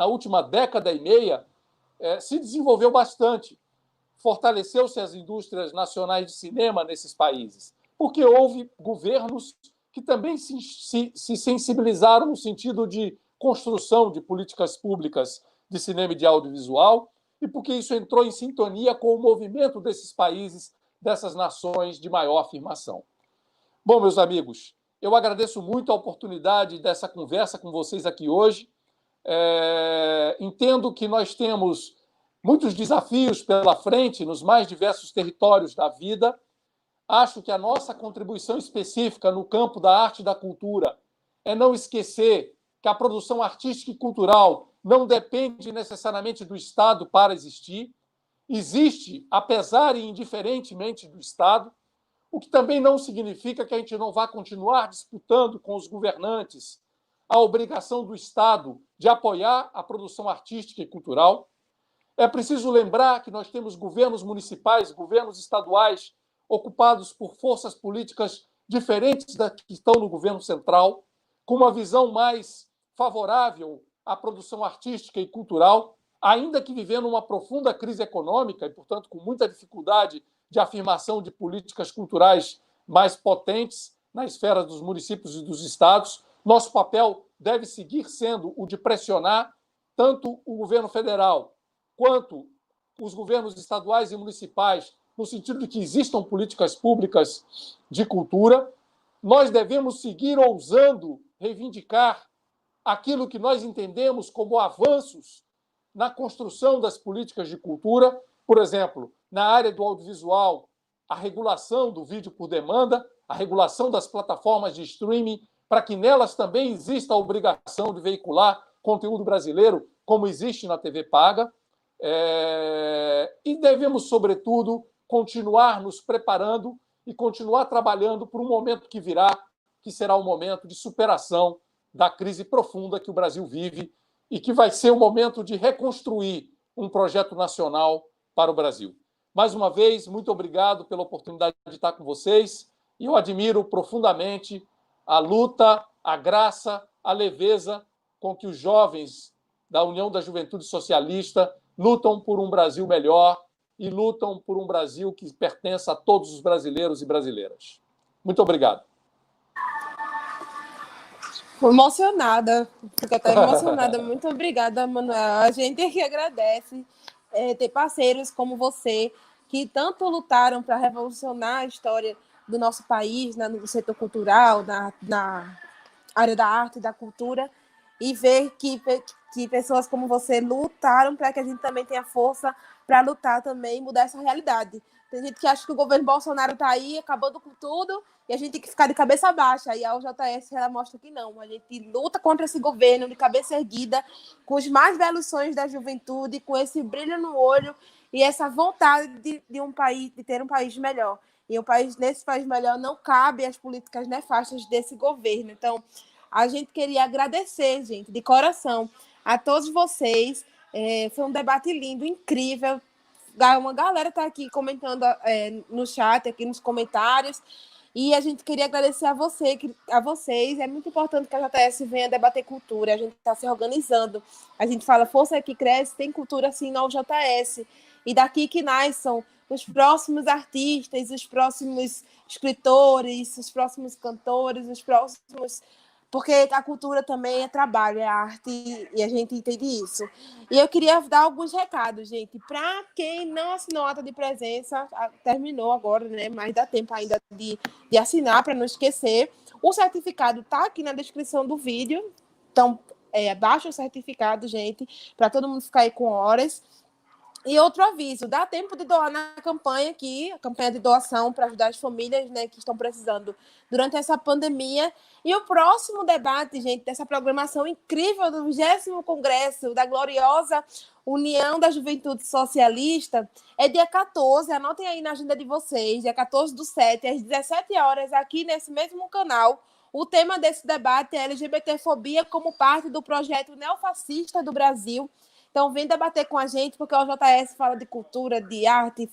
Speaker 3: última década e meia, se desenvolveu bastante. Fortaleceu-se as indústrias nacionais de cinema nesses países, porque houve governos que também se sensibilizaram no sentido de construção de políticas públicas de cinema e de audiovisual, e porque isso entrou em sintonia com o movimento desses países, dessas nações de maior afirmação. Bom, meus amigos, eu agradeço muito a oportunidade dessa conversa com vocês aqui hoje. Entendo que nós temos muitos desafios pela frente nos mais diversos territórios da vida. Acho que a nossa contribuição específica no campo da arte e da cultura é não esquecer que a produção artística e cultural não depende necessariamente do Estado para existir. Existe, apesar e indiferentemente do Estado, o que também não significa que a gente não vá continuar disputando com os governantes a obrigação do Estado de apoiar a produção artística e cultural. É preciso lembrar que nós temos governos municipais, governos estaduais, ocupados por forças políticas diferentes das que estão no governo central, com uma visão mais favorável à produção artística e cultural, ainda que vivendo uma profunda crise econômica e, portanto, com muita dificuldade de afirmação de políticas culturais mais potentes na esfera dos municípios e dos estados. Nosso papel deve seguir sendo o de pressionar tanto o governo federal quanto os governos estaduais e municipais, no sentido de que existam políticas públicas de cultura. Nós devemos seguir ousando reivindicar aquilo que nós entendemos como avanços na construção das políticas de cultura, por exemplo, na área do audiovisual, a regulação do vídeo por demanda, a regulação das plataformas de streaming, para que nelas também exista a obrigação de veicular conteúdo brasileiro, como existe na TV paga. E devemos, sobretudo, continuar nos preparando e continuar trabalhando por um momento que virá, que será um momento de superação da crise profunda que o Brasil vive e que vai ser o momento de reconstruir um projeto nacional para o Brasil. Mais uma vez, muito obrigado pela oportunidade de estar com vocês e eu admiro profundamente a luta, a graça, a leveza com que os jovens da União da Juventude Socialista lutam por um Brasil melhor e lutam por um Brasil que pertença a todos os brasileiros e brasileiras. Muito obrigado.
Speaker 2: Fui emocionada, fico até emocionada. Muito obrigada, Manuel. A gente aqui agradece ter parceiros como você, que tanto lutaram para revolucionar a história do nosso país, no setor cultural, na área da arte e da cultura, e ver que pessoas como você lutaram para que a gente também tenha força para lutar também e mudar essa realidade. Tem gente que acha que o governo Bolsonaro está aí acabando com tudo e a gente tem que ficar de cabeça baixa. E a UJS ela mostra que não. A gente luta contra esse governo de cabeça erguida, com os mais belos sonhos da juventude, com esse brilho no olho e essa vontade de ter um país melhor. E nesse país melhor não cabe as políticas nefastas desse governo. Então, a gente queria agradecer, gente, de coração, a todos vocês. Foi um debate lindo, incrível. Uma galera está aqui comentando no chat, aqui nos comentários. E a gente queria agradecer a vocês. É muito importante que a JS venha debater cultura. A gente está se organizando. A gente fala, força que cresce, tem cultura assim na UJS. E daqui que nasçam os próximos artistas, os próximos escritores, os próximos cantores, os próximos... Porque a cultura também é trabalho, é arte, e a gente entende isso. E eu queria dar alguns recados, gente. Para quem não assinou a ata de presença, terminou agora, né? Mas dá tempo ainda de assinar, para não esquecer. O certificado está aqui na descrição do vídeo. Então, baixa o certificado, gente, para todo mundo ficar aí com horas. E outro aviso, dá tempo de doar na campanha aqui, a campanha de doação para ajudar as famílias, né, que estão precisando durante essa pandemia. E o próximo debate, gente, dessa programação incrível do 20º Congresso da gloriosa União da Juventude Socialista é dia 14, anotem aí na agenda de vocês, dia 14/7, às 17 horas, aqui nesse mesmo canal. O tema desse debate é LGBTfobia como parte do projeto neofascista do Brasil, Então, vem debater com a gente, porque o JS fala de cultura, de arte,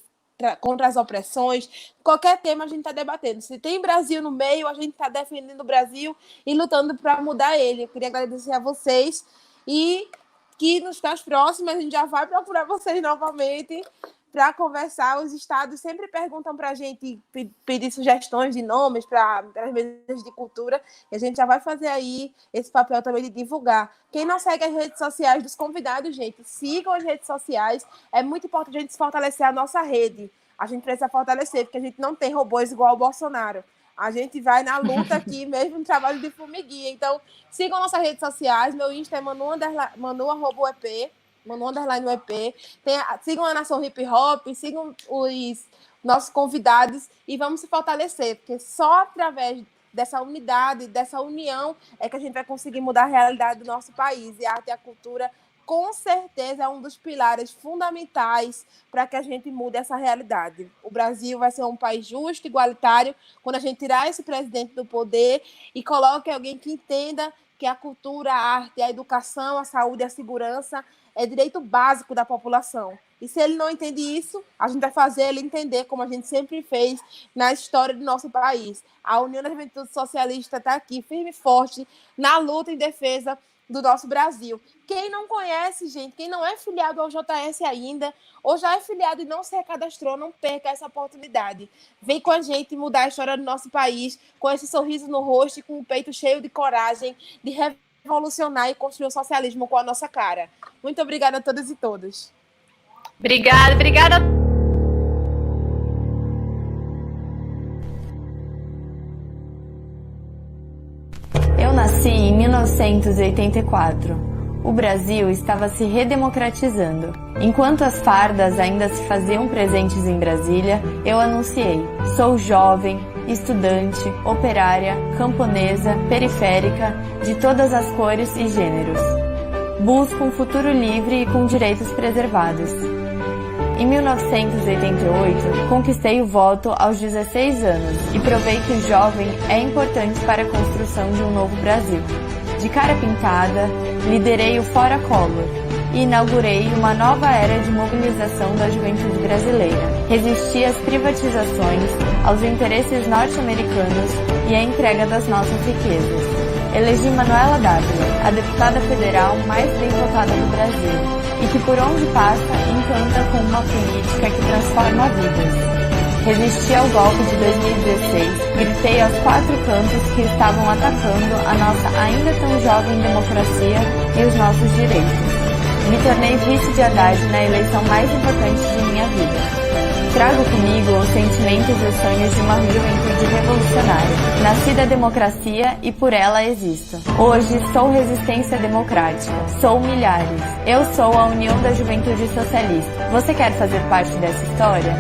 Speaker 2: contra as opressões. Qualquer tema a gente está debatendo. Se tem Brasil no meio, a gente está defendendo o Brasil e lutando para mudar ele. Eu queria agradecer a vocês e que nos próximas a gente já vai procurar vocês novamente para conversar. Os estados sempre perguntam para a gente pedir sugestões de nomes para as mesas de cultura, e a gente já vai fazer aí esse papel também de divulgar. Quem não segue as redes sociais dos convidados, gente, sigam as redes sociais. É muito importante a gente fortalecer a nossa rede. A gente precisa fortalecer, porque a gente não tem robôs igual ao Bolsonaro. A gente vai na luta aqui, mesmo no trabalho de formiguinha. Então, sigam nossas redes sociais. Meu Insta é Manu_EP. Manu_EP. Sigam a Nação Hip Hop, sigam os nossos convidados e vamos se fortalecer, porque só através dessa unidade, dessa união, é que a gente vai conseguir mudar a realidade do nosso país. E a arte e a cultura, com certeza, é um dos pilares fundamentais para que a gente mude essa realidade. O Brasil vai ser um país justo, igualitário, quando a gente tirar esse presidente do poder e coloque alguém que entenda que a cultura, a arte, a educação, a saúde e a segurança é direito básico da população. E se ele não entende isso, a gente vai fazer ele entender, como a gente sempre fez na história do nosso país. A União da Juventude Socialista está aqui, firme e forte, na luta em defesa do nosso Brasil. Quem não conhece, gente, quem não é filiado ao JS ainda, ou já é filiado e não se recadastrou, não perca essa oportunidade. Vem com a gente mudar a história do nosso país, com esse sorriso no rosto e com o peito cheio de coragem, de revolucionar e construir o socialismo com a nossa cara. Muito obrigada a todas e todos.
Speaker 5: Obrigada.
Speaker 1: Eu nasci em 1984. O Brasil estava se redemocratizando. Enquanto as fardas ainda se faziam presentes em Brasília, eu anunciei: sou jovem, estudante, operária, camponesa, periférica, de todas as cores e gêneros. Busco um futuro livre e com direitos preservados. Em 1988, conquistei o voto aos 16 anos e provei que o jovem é importante para a construção de um novo Brasil. De cara pintada, liderei o Fora Collor e inaugurei uma nova era de mobilização da juventude brasileira. Resisti às privatizações, aos interesses norte-americanos e à entrega das nossas riquezas. Elegi Manuela Dávila, a deputada federal mais bem votada do Brasil, e que por onde passa encanta com uma política que transforma vidas. Resisti ao golpe de 2016, gritei aos quatro cantos que estavam atacando a nossa ainda tão jovem democracia e os nossos direitos. Me tornei vice de Haddad na eleição mais importante de minha vida. Trago comigo os sentimentos e os sonhos de uma juventude revolucionária. Nasci da democracia e por ela existo. Hoje sou resistência democrática. Sou milhares. Eu sou a União da Juventude Socialista. Você quer fazer parte dessa história?